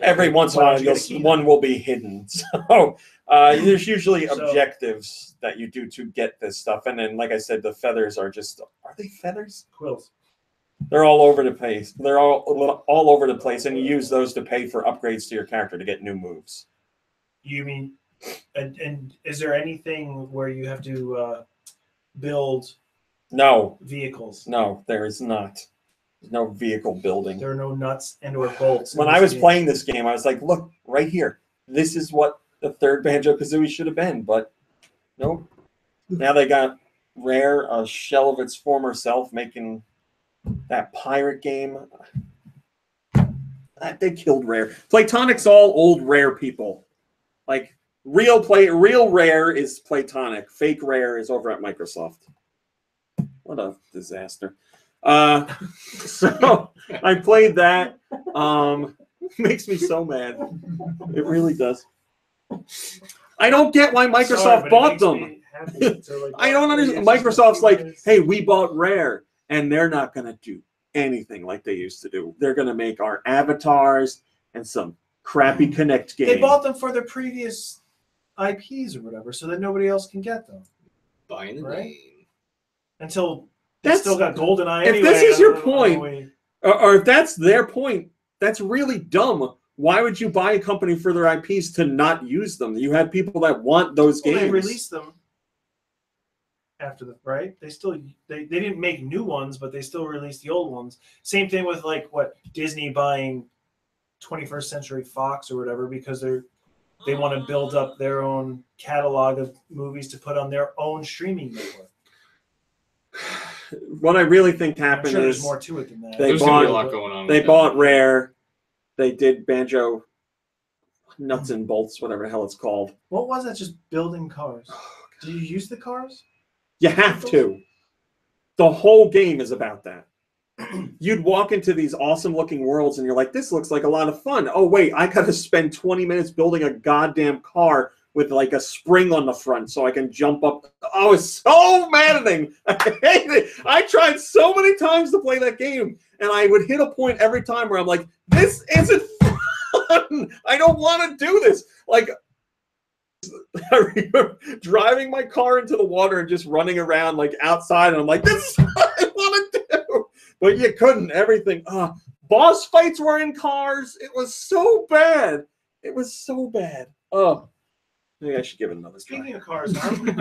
Every once in a while, one will be hidden. So there's usually objectives that you do to get this stuff, and then, like I said, the feathers are they feathers? Quills. They're all over the place. They're all over the place, and you use those to pay for upgrades to your character to get new moves. You mean, and is there anything where you have to build No, vehicles? no, there is not. There's no vehicle building. There are no nuts and/or bolts. When I was playing this game, I was like, look, right here. This is what the third Banjo-Kazooie should have been, but nope. Now they got Rare, a shell of its former self, making that pirate game. They killed Rare. Platonic's all old Rare people. Like, real Rare is Platonic. Fake Rare is over at Microsoft. What a disaster. So I played that. Makes me so mad. It really does. I don't get why Microsoft Sorry, but it bought makes them. me happy to, like, I don't understand. it's just Microsoft's like, ridiculous. hey, we bought Rare, and they're not going to do anything like they used to do. They're going to make our avatars and some crappy Kinect game. They bought them for their previous IPs or whatever, so that nobody else can get them Buying the Right? name. until they That's- still got GoldenEye. if Anyway, this is your I don't point, know. or if that's their point, that's really dumb. Why would you buy a company for their IPs to not use them? You have people that want those Well, games. they released them after the right. They still they didn't make new ones, but they still released the old ones. Same thing with like what Disney buying 21st Century Fox or whatever because they want to build up their own catalog of movies to put on their own streaming network. What I really think I'm happened sure there's is more to it than that. they There's gonna be a bought- lot going on. they with bought that. Rare. They did Banjo Nuts and Bolts, whatever the hell it's called. What was that? Just building cars. Did you use the cars? You have to. The whole game is about that. You'd walk into these awesome looking worlds and you're like, this looks like a lot of fun. Oh, wait, I got to spend 20 minutes building a goddamn car with like a spring on the front so I can jump up. Oh, it's so maddening. I hate it. I tried so many times to play that game and I would hit a point every time where I'm like, this isn't fun. I don't want to do this. Like, I remember driving my car into the water and just running around like outside, and I'm like, "This is what I want to do," but you couldn't. Everything. Boss fights were in cars. It was so bad. It was so bad. Oh, maybe I should give it another try. Speaking of cars, aren't we,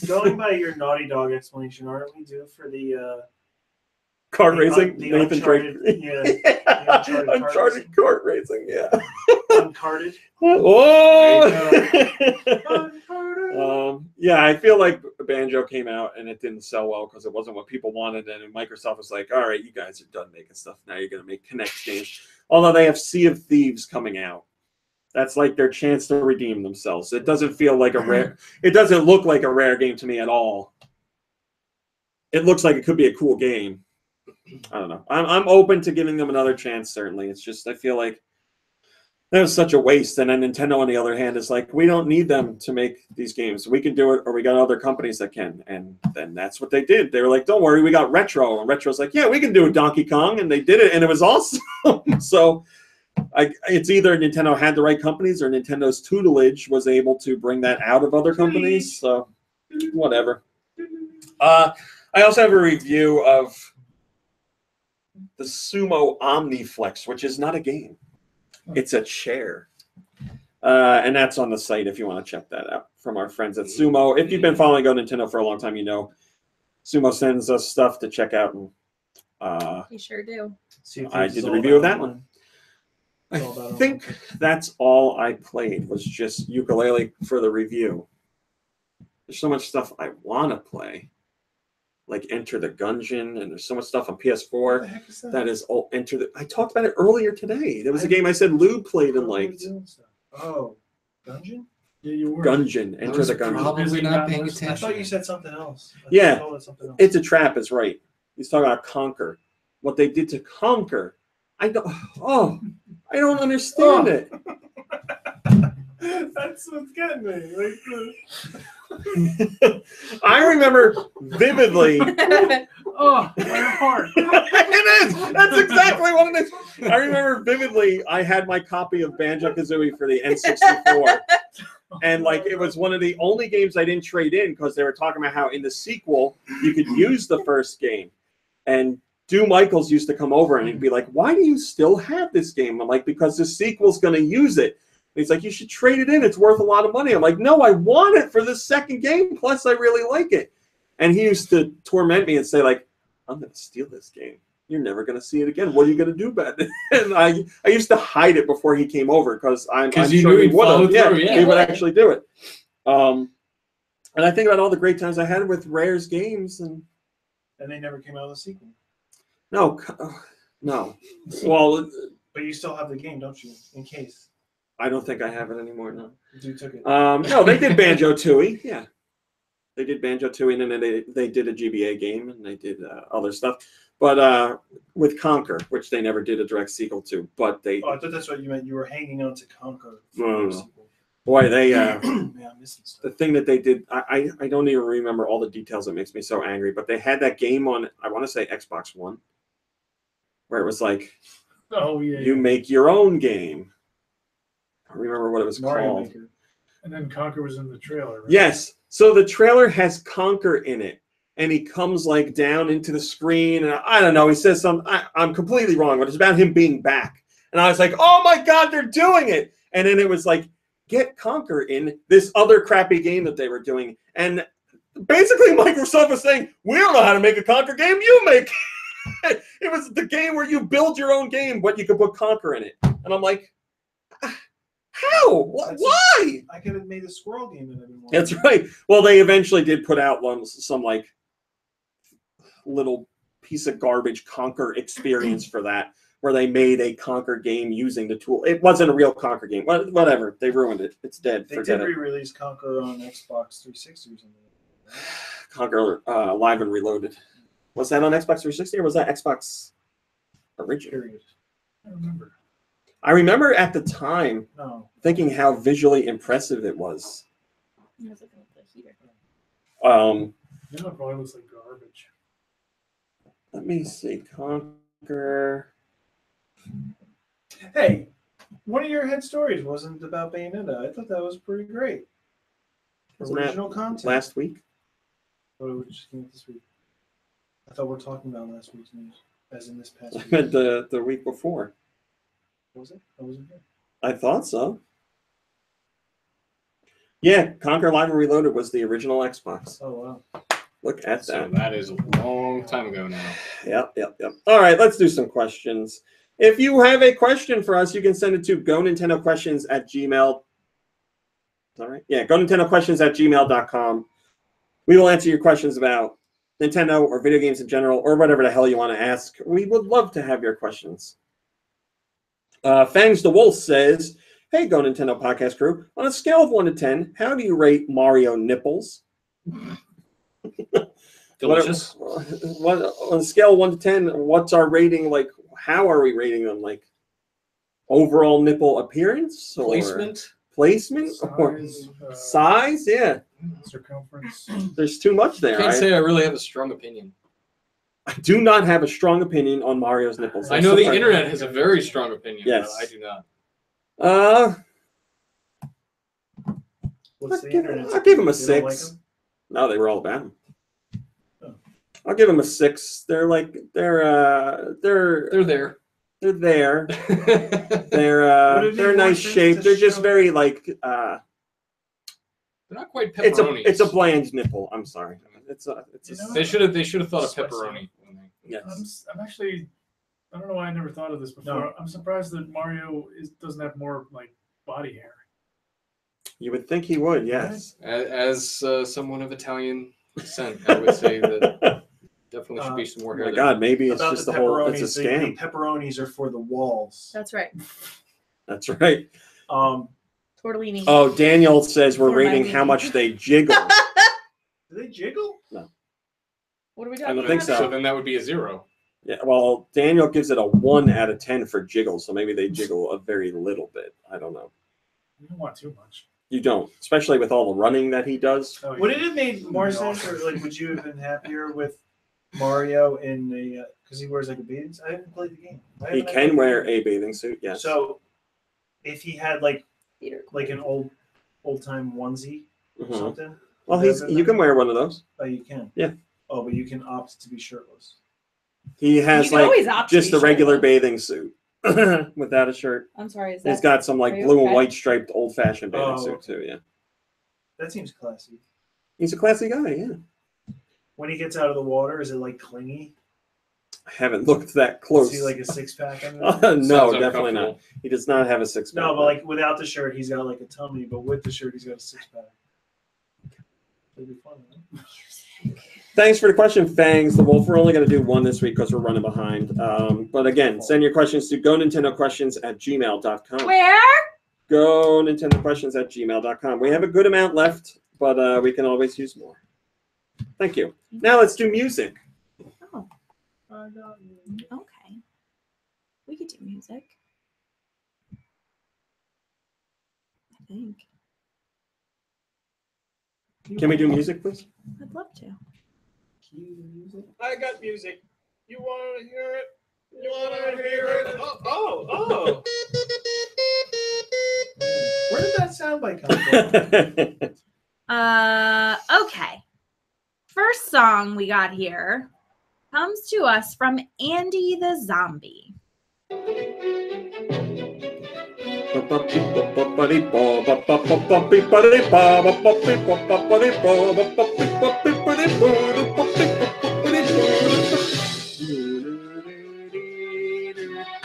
going by your Naughty Dog explanation, aren't we due for the Kart the racing. the Nathan Drake. Uncharted- yeah, the Uncharted kart Uncharted kart racing. Yeah. Uncarded? Oh. Uncarded. Yeah, I feel like Banjo came out and it didn't sell well because it wasn't what people wanted, and Microsoft was like, "All right, you guys are done making stuff. Now you're going to make Kinect games." Although they have Sea of Thieves coming out, that's like their chance to redeem themselves. It doesn't feel like a rare. It doesn't look like a rare game to me at all. It looks like it could be a cool game. I don't know. I'm open to giving them another chance. Certainly, it's just I feel like that was such a waste. And then Nintendo, on the other hand, is like, we don't need them to make these games. We can do it, or we got other companies that can. And then that's what they did. They were like, don't worry, we got Retro. And Retro's like, yeah, we can do a Donkey Kong. And they did it, and it was awesome. So it's either Nintendo had the right companies or Nintendo's tutelage was able to bring that out of other companies. So whatever. I also have a review of the Sumo Omniflex, which is not a game. It's a chair. And that's on the site if you want to check that out from our friends at Sumo. If you've been following GoNintendo for a long time, you know Sumo sends us stuff to check out. And You sure do. I did the review of that one. I think that's all I played was just Ukulele for the review. There's so much stuff I want to play. Like Enter the Gungeon, and there's so much stuff on PS4 What the heck is that? that is all Enter the. I talked about it earlier today. There was a game I said Lou played and liked. Oh, Dungeon? Yeah, you were. Gungeon, Enter was the Gungeon. probably Busy not not paying listening. I attention. thought you said something else. I Yeah. thought it was something else. It's a Trap is right. He's talking about Conquer. What they did to Conquer. I don't. Oh, I don't understand it. That's what's getting me. Like, I remember vividly. Oh, my heart. It is. That's exactly what it is. I remember vividly. I had my copy of Banjo-Kazooie for the N64, and like it was one of the only games I didn't trade in because they were talking about how in the sequel you could use the first game. And Stu Michaels used to come over and he'd be like, "Why do you still have this game?" I'm like, "Because the sequel's going to use it." And he's like, "You should trade it in. It's worth a lot of money." I'm like, "No, I want it for the second game. Plus, I really like it." And he used to torment me and say, like, "I'm going to steal this game. You're never going to see it again. What are you going to do about it?" And I used to hide it before he came over because I'm you sure knew he he'd would follow have. Yeah, through, yeah. he would actually do it. And I think about all the great times I had with Rare's games, and they never came out with a sequel. no. Well, But you still have the game, don't you? In case. I don't think I have it anymore. No. You took it. No, they did Banjo-Tooie. Yeah, they did Banjo-Tooie, and then they did a GBA game, and they did other stuff. But with Conquer, which they never did a direct sequel to, but they. Oh, I thought that's what you meant. You were hanging on to Conquer. No. Boy, they Yeah, I'm missing stuff. the thing that they did, I don't even remember all the details. It makes me so angry. But they had that game on, I want to say Xbox One, where it was like Oh yeah. you yeah. make your own game. I don't remember what it was Mario called. Maker. And then Conker was in the trailer. Right? Yes. So the trailer has Conker in it, and he comes like down into the screen, and I don't know. He says something. I'm completely wrong, but it's about him being back. And I was like, oh my God, they're doing it. And then it was like, get Conker in this other crappy game that they were doing. And basically Microsoft was saying, we don't know how to make a Conker game, you make it. It was the game where you build your own game, but you could put Conker in it. And I'm like, how? Why? I could have made a squirrel game that I've been watching. That's right. Well, they eventually did put out some like little piece of garbage Conker experience for that, where they made a Conker game using the tool. It wasn't a real Conker game. Whatever. They ruined it. It's dead. They Forget did it. re-release Conker on Xbox 360 or something. Conker Live and Reloaded. Was that on Xbox 360 or was that Xbox original? Period. I remember. I remember at the time No. thinking how visually impressive it was. I was looking at the heater. Now it probably looks like garbage. Let me see. Conker. Hey, one of your head stories wasn't about Bayonetta. I thought that was pretty great. Wasn't that Original content. Last week? Or we just came out this week. I thought we were talking about last week's news, as in this past I week. meant the week before. Was it? I wasn't here. I thought so. Yeah, Conker Live and Reloaded was the original Xbox. Oh wow. Look at So that. that is a long time ago now. Yep. All right, let's do some questions. If you have a question for us, you can send it to GoNintendoQuestions@gmail. All right. Yeah, GoNintendoQuestions@gmail.com. We will answer your questions about Nintendo or video games in general or whatever the hell you want to ask. We would love to have your questions. Fangs the Wolf says, hey, Go Nintendo podcast crew. On a scale of 1 to 10, how do you rate Mario nipples? Delicious. What on a scale of 1 to 10, what's our rating? Like, how are we rating them? Like, overall nipple appearance? Or Placement? or Size, size? Yeah. circumference. There's too much there. Can't say I really have a strong opinion. I do not have a strong opinion on Mario's nipples. I know the That's internet has a very strong opinion, Yes. but I do not. What's I'll the internet? give him a They don't like 6. them? No, they were all about him. Oh. I'll give him a 6. They're like they're They're there. there. Would They're it be they're more nice sense shape. to They're just show- very like They're not quite it's pepperonis. a bland nipple. I'm sorry. It's a You know, They should have thought of Spicy. pepperoni. when they- yes. I'm actually. I don't know why I never thought of this before. No. I'm surprised that Mario doesn't have more like body hair. You would think he would. Yes. As someone of Italian descent, I would say that definitely should be some Oh more my hair there. God, maybe it's About just the the whole. pepperonis, It's a the scam. pepperonis are for the walls. That's right. That's right. Tortellini. Oh, Daniel says we're For my rating meeting. how much they jiggle. Do they jiggle? What are we I talking don't about? think so. So then that would be a 0. Yeah. Well, Daniel gives it a 1 out of 10 for jiggle, so maybe they jiggle a very little bit. I don't know. You don't want too much. You don't, especially with all the running that he does. Oh, Would yeah. it have made more sense, or like, would you have been happier with Mario in the because he wears like a bathing suit? I haven't played the game. He can wear a bathing suit. Yes. So, if he had like Peter. an old time onesie or Mhm. something, Well, would that have been you can better? wear one of those. Oh, you can. Yeah. Oh, but you can opt to be shirtless. He has You can like always opt to just be a regular shirtless. bathing suit without a shirt. I'm sorry. Is He's that got some like are you blue and okay? white striped old fashioned bathing Oh, suit okay. too. Yeah. That seems classy. He's a classy guy. Yeah. When he gets out of the water, is it like clingy? I haven't looked that close. Is he like a 6-pack? No, Sounds definitely uncomfortable. not. He does not have a 6-pack. No, but like without the shirt, he's got like a tummy, but with the shirt, he's got a 6-pack. It'd be fun, right? Thanks for the question, Fangs the Wolf. We're only going to do one this week because we're running behind. But again, send your questions to GoNintendoQuestions@gmail.com. Where? GoNintendoQuestions@gmail.com. We have a good amount left, but we can always use more. Thank you. Now let's do music. Oh, okay. We could do music. I think. Can we do music, please? I'd love to. I got music. You want to hear it? You want to hear it? Oh. Where did that soundbite come from? Okay. First song we got here comes to us from Andy the Zombie.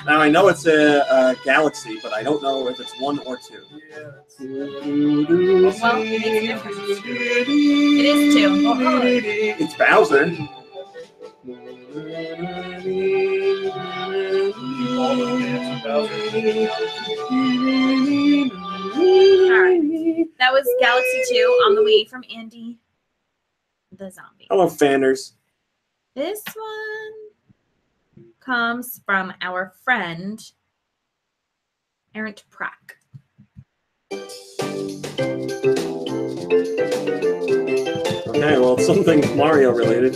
Now I know it's a galaxy, but I don't know if it's 1 or 2. Yeah. Well, it makes a difference. It is 2. It's Bowser. Alright. That was Galaxy 2 on the Wii from Andy the Zombie. Hello, fanners. This one comes from our friend Errant Prack. Okay, well, it's something Mario related.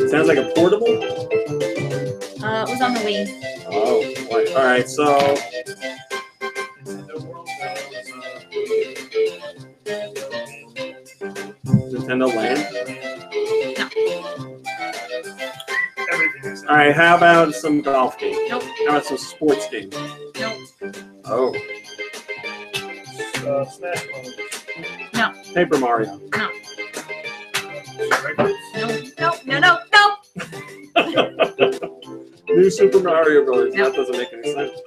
Sounds like a portable. It was on the Wii. Oh, boy. All right, so Nintendo World. Nintendo Land. No. Everything is. All right, how about some golf game? Nope. How about some sports game? Nope. Oh, Smash Bros. Paper Mario. No. New Super Mario Bros. No. That doesn't make any sense.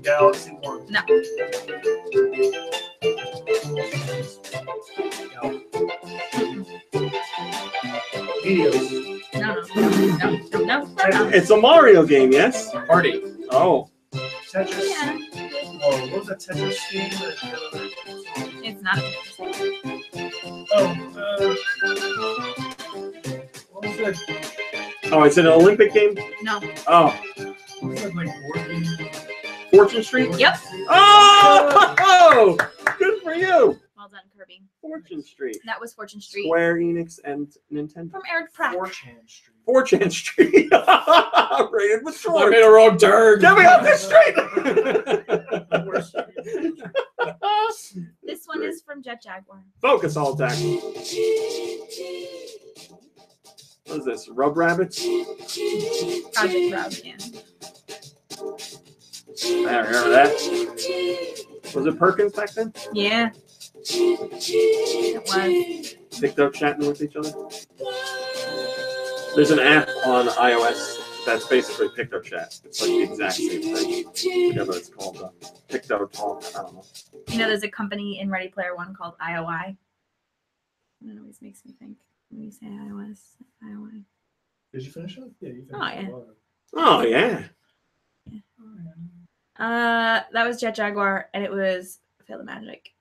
Galaxy 1. No. Videos. No. It's a Mario game, yes? Party. Oh, Tetris. Yeah. Oh, what was that Tetris game? It's not. What was that? oh, it's an Olympic game. No. Oh, What was that like board game? Fortune Street. Yep. Oh, good for you. Well done, Kirby. Fortune Street. That was Fortune Street Square Enix and Nintendo. from Eric Pratt. 4chan Street. Fortune Street. Right in the I short. made a wrong turn. Get me off this street. This one is from Jet Jaguar. Focus all attack. What is this? Rub Rabbits? Project Rub, yeah. I remember that. Was it Perkins back then? Yeah. It was. TikTok chatting with each other? There's an app on iOS that's basically TikTok chat. It's like the exact same thing. I forget what it's called. TikTok Talk. I don't know. You know, there's a company in Ready Player One called IOI. It always makes me think when you say iOS. IOI. Did you finish it? Yeah, you finished Oh, yeah. it. Oh, yeah. That was Jet Jaguar, and it was Feel the Magic.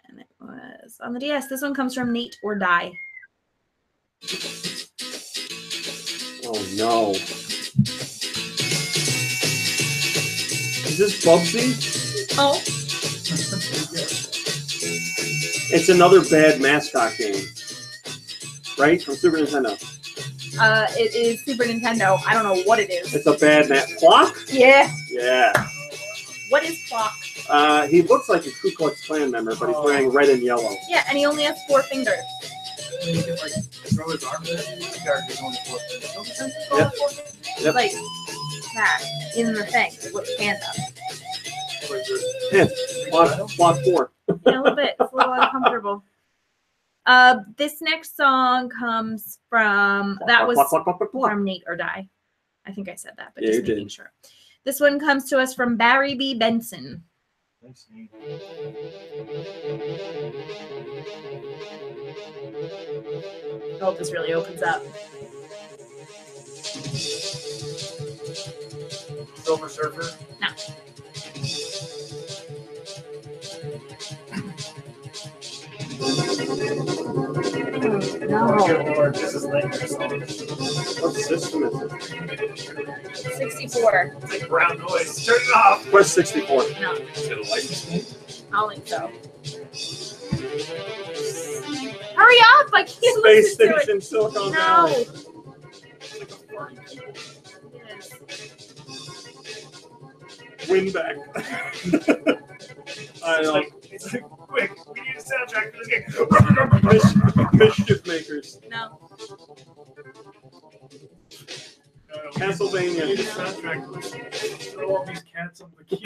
And it was on the DS. This one comes from Nate or Die. Oh, no. Is this Bubsy? Oh. It's another bad mascot game. Right? From Super Nintendo. It is Super Nintendo. I don't know what it is. It's a bad Clock? Yeah. Yeah. What is Clock? He looks like a Ku Klux Klan member, but he's wearing red and yellow. Yeah, and he only has 4 fingers. And you can like throw his arm in it. The character's only 4 fingers. Yep. Yep. Like that in the thing. With his hand up. Yeah. Block 4. Yeah, a little bit. It's a little uncomfortable. This next song comes from from Nate or Die. I think I said that, but Yeah, just you making did. sure. This one comes to us from Barry B. Benson. Nice name. I hope this really opens up. Silver Surfer. No. No. This is Lightyear song. What system is it? 64. It's like brown noise. Turn it off. Where's 64? No, Is it a license name? I don't think so. Hurry up! I can't Space listen to it. Station, Silicon No. Valley. Win back. I know. It's like, quick, we need a soundtrack for this game. Mischief makers. No. Castlevania. We need a soundtrack. Throw all these cats on the key.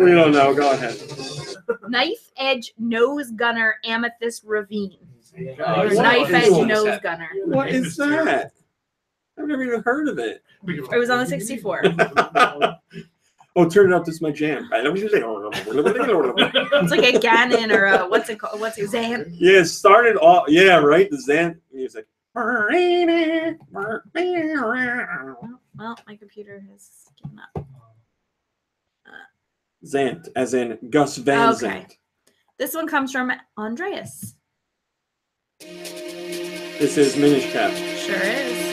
We don't know. Go ahead. Knife Edge Nose Gunner Amethyst Ravine. Oh, What Knife is Edge that? Nose Gunner. What is that? I've never even heard of it. It was on the 64. Oh, turn it up. This is my jam. It's like a Ganon or a what's it called? What's it? Zan? Yeah, it started off. Yeah, right. The Zan music. Well, my computer has given up. Zant, as in Gus Van Okay. Zant. This one comes from Andreas. This is Minish Cap. Sure is.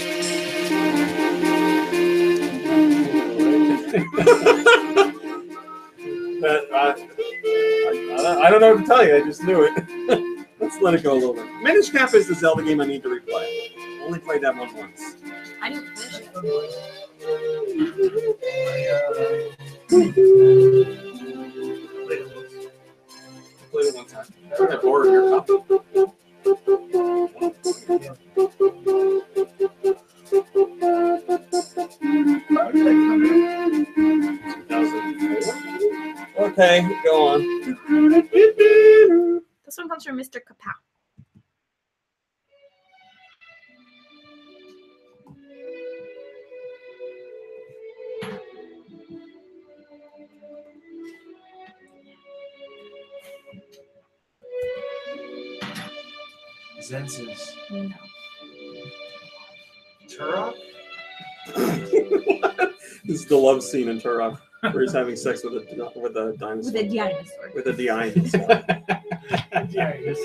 I don't know what to tell you. I just knew it. Let's let it go a little bit. Minish Cap is the Zelda game I need to replay. I only played that one once. I didn't finish it. Played it one time. I borrowed your copy. Okay, go on. This one comes from Mr. Kapow. Zensus. No. Turok? This is the love scene in Turok where he's having sex with a dinosaur. With a dinosaur. With a dinosaur. Yeah, yes.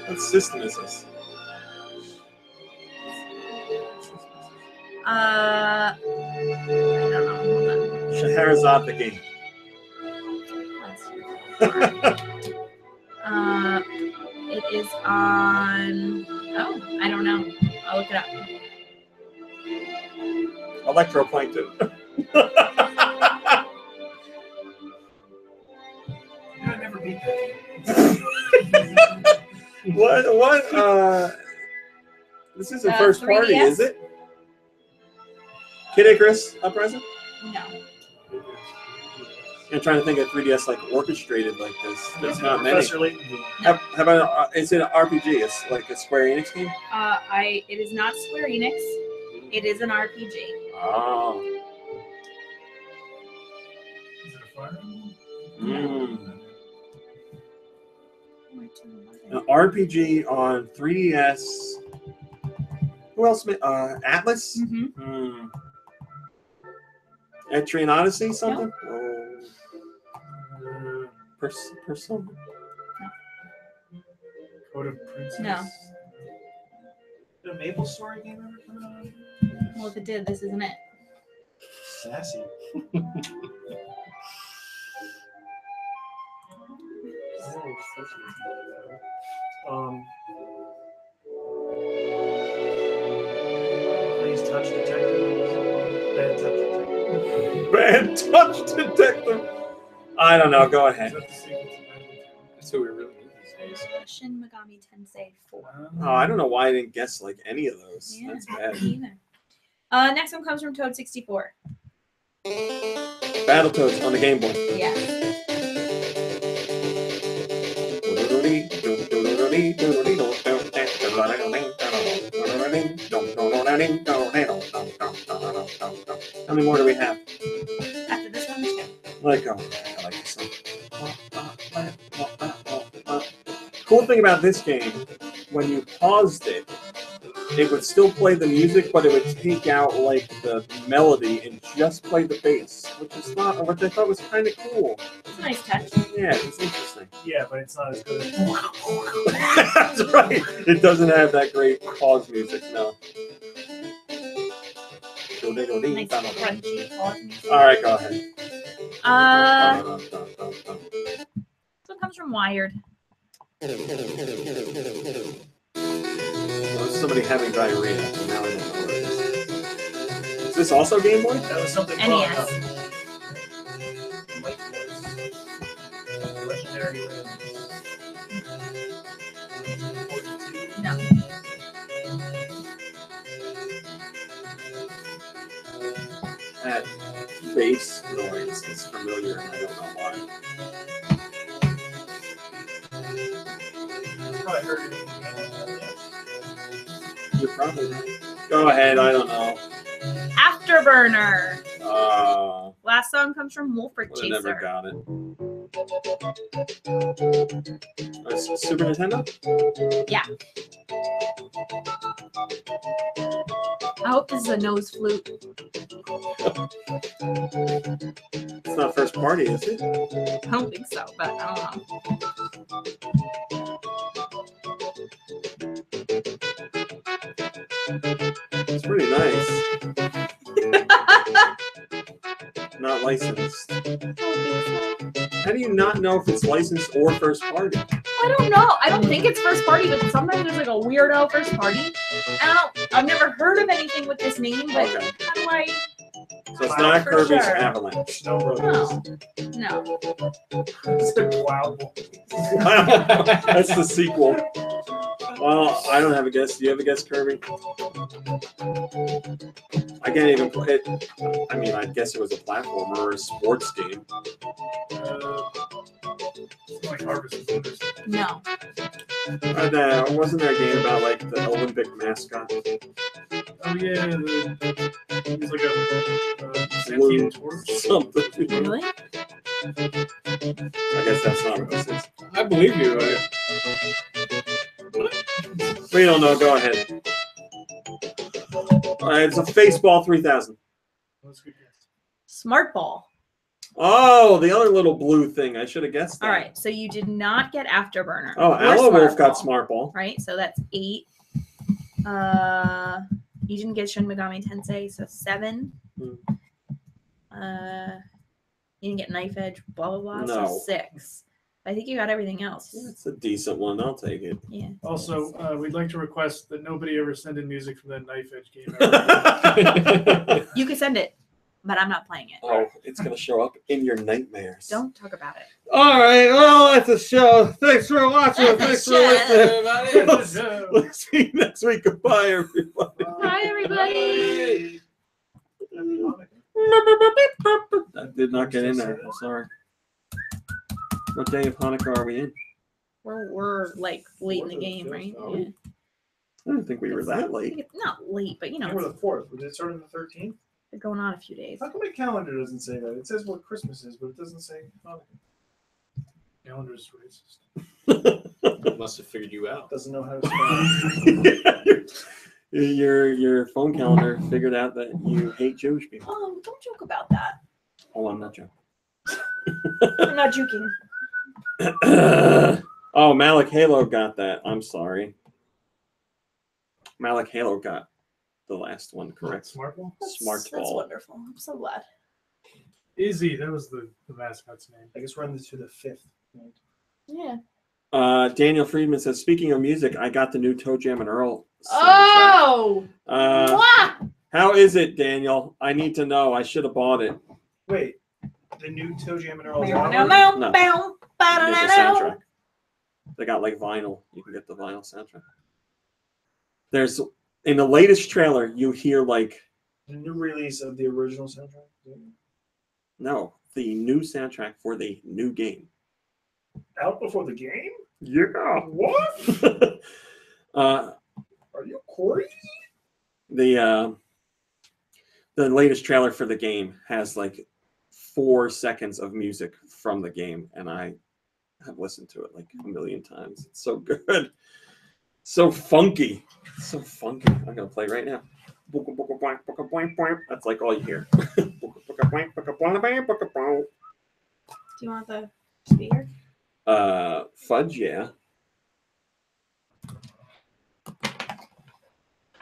What system is this? I don't know. Hold on. Scheherazade the game. It is on. Oh, I don't know. I'll look it up. Electroplankton. I never beat that game. What, this isn't first party, 3DS? is it? Kid Icarus Uprising? No. I'm trying to think of 3DS like orchestrated like this. There's not many. Professor Layton. How about, is it an RPG? It's like a Square Enix game? It is not Square Enix. It is an RPG. Oh. Is it a fire emblem? Mm. An RPG on 3DS. Who else? Atlas? Mm-hmm. Hmm. Etrian Odyssey, something? Oh. Persona? Code of Princess. No. Did a Maple Story game ever come out? Well, if it did, this isn't it. Sassy. Please touch detective. Bad touch detective. Bad Touch Detective. I don't know. Go ahead. Is that the sequel to Magic? That's who we really need these days. Shin Megami Tensei 4. Oh, I don't know why I didn't guess like any of those. Yeah, That's bad. me either. Next one comes from Toad 64. Battletoads on the Game Boy. Yeah. How many more do we have? After this one, two. Let it go. I like this one. Cool thing about this game, when you paused it, it would still play the music, but it would take out like the melody and just play the bass, which I thought was kind of cool. It's a nice touch. Yeah, it's interesting. Yeah, but it's not as good as. That's right. It doesn't have that great pause music, no. Nice crunchy pause. All right, go ahead. This one comes from Wired. Somebody having diarrhea. Now I don't know what it is. Is this also Game Boy? That was something NES. Mike was legendary. No. That bass noise is familiar, and I don't know why. Probably heard it. You're probably right. Go ahead, I don't know. Afterburner. Last Song comes from Wolfric I never Chaser. got it. Super Nintendo? Yeah. I hope this is a nose flute. It's not first party, is it? I don't think so, but I It's pretty nice. Not licensed. don't know. How do you not know if it's licensed or first party? I don't know. I don't think it's first party, but sometimes there's like a weirdo first party. I've never heard of anything with this name, but Okay. how do I? So it's not For Kirby's sure. Avalanche. Snow Brothers. No. It's the Wow. That's the sequel. Well, I don't have a guess. Do you have a guess, Kirby? I can't even play it. I mean, I guess it was a platformer or a sports game. Like Harvest Moon. No. Wasn't there a game about like the Olympic mascot? Oh yeah, he's like a Blue sentient torch. something. Really? I guess that's not what this is. I believe you. We don't know. Go ahead. It's a Faceball 3000. That's a good guess. Smart Ball. Oh, the other little blue thing. I should have guessed that. All right, so you did not get Afterburner. Oh, or Aloe Wolf Smart got Ball, Smart Ball. Right, so that's 8. You didn't get Shin Megami Tensei, so 7. Hmm. You didn't get Knife Edge, blah blah blah, No. so 6. I think you got everything else. It's a decent one. I'll take it. Yeah. Also, we'd like to request that nobody ever send in music from that Knife Edge game. You can send it, but I'm not playing it. Oh, it's going to show up in your nightmares. Don't talk about it. All right. Well, that's a show. Thanks for watching. That's a Thanks for show. listening. We'll see you next week. Goodbye, everybody. Bye, everybody. That did not get in there. I'm sorry. What day of Hanukkah are we in? We're like late in the game, right? Oh. Yeah. I didn't think we were that I think late. it's not late, but you know, We're it's the 4th. Did it start on the 13th? been going on a few days. How come my calendar doesn't say that? It says what Christmas is, but it doesn't say Hanukkah. Calendar's racist. Must have figured you out. Doesn't know how to spell. Your phone calendar figured out that you hate Jewish people. Oh, don't joke about that. Oh, I'm not joking. I'm not joking. Oh, Malik Halo got that. I'm sorry. Malik Halo got the last one correct. Smart Ball? Smart That's Ball. wonderful. I'm so glad. Izzy, that was the mascot's name. I guess we're on to the 5th. Right? Yeah. Daniel Friedman says, speaking of music, I got the new Toe Jam and Earl soundtrack. Oh! Mwah! How is it, Daniel? I need to know. I should have bought it. Wait, the new Toe Jam and Earl's Bow, album? bow, No. bow, bow, You get the bow, bow. soundtrack. They got like vinyl. You can get the vinyl soundtrack. There's in the latest trailer, you hear like The new release of the original soundtrack? no, the new soundtrack for the new game. Out before the game? Yeah. What? Are you Corey? The latest trailer for the game has like 4 seconds of music from the game, and I have listened to it like a million times. It's so good, so funky, so funky. I'm gonna play right now. That's like all you hear. Do you want the speaker? Fudge, yeah.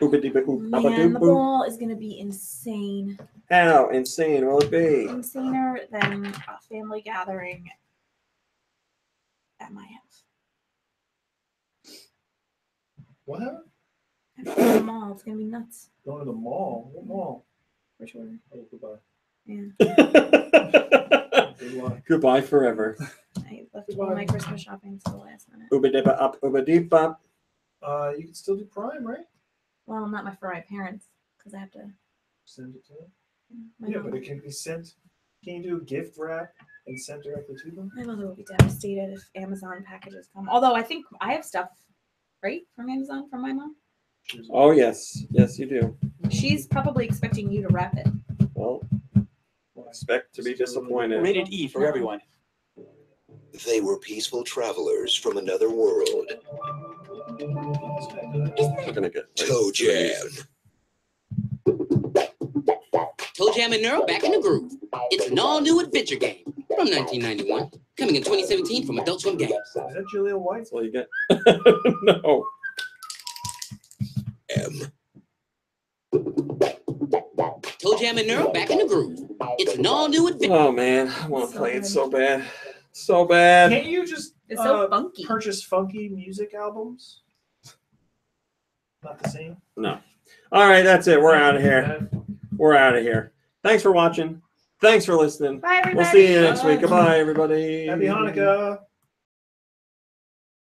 Man, the ball is gonna be insane. How insane will it be? Insaner than a family gathering at my house. What happened? I'm going to the mall. It's gonna be nuts. Going to the mall? What mall? For sure. Oh, goodbye. Yeah. Good luck. Goodbye forever. I left all my Christmas shopping to the last minute. Uba-dibba up, uba-deep-bop. You can still do Prime, right? Well, not for my parents, because I have to. Send it to them. My Yeah, mom, but it can be sent. Can you do a gift wrap and sent directly to them? my mother will be devastated if Amazon packages come. Although I think I have stuff, right, from Amazon from my mom. Oh, yes. Yes, you do. She's probably expecting you to wrap it. Well, expect to be disappointed. Rated E for everyone. They were peaceful travelers from another world. We're gonna get Toe Jam. Toe Jam and Neural back in the groove. It's an all-new adventure game from 1991, coming in 2017 from Adult Swim Games. Is that Julia White? That's all you get. No. M. Toe Jam and Neural back in the groove. It's an all-new adventure. Oh man, I want to So play it good. so bad. So bad. Can't you just It's so funky. purchase funky music albums? Not the same. No. All right, that's it. We're out of here. We're out of here. Thanks for watching. Thanks for listening. Bye, everybody. We'll see you next week. Goodbye, everybody. Happy Hanukkah.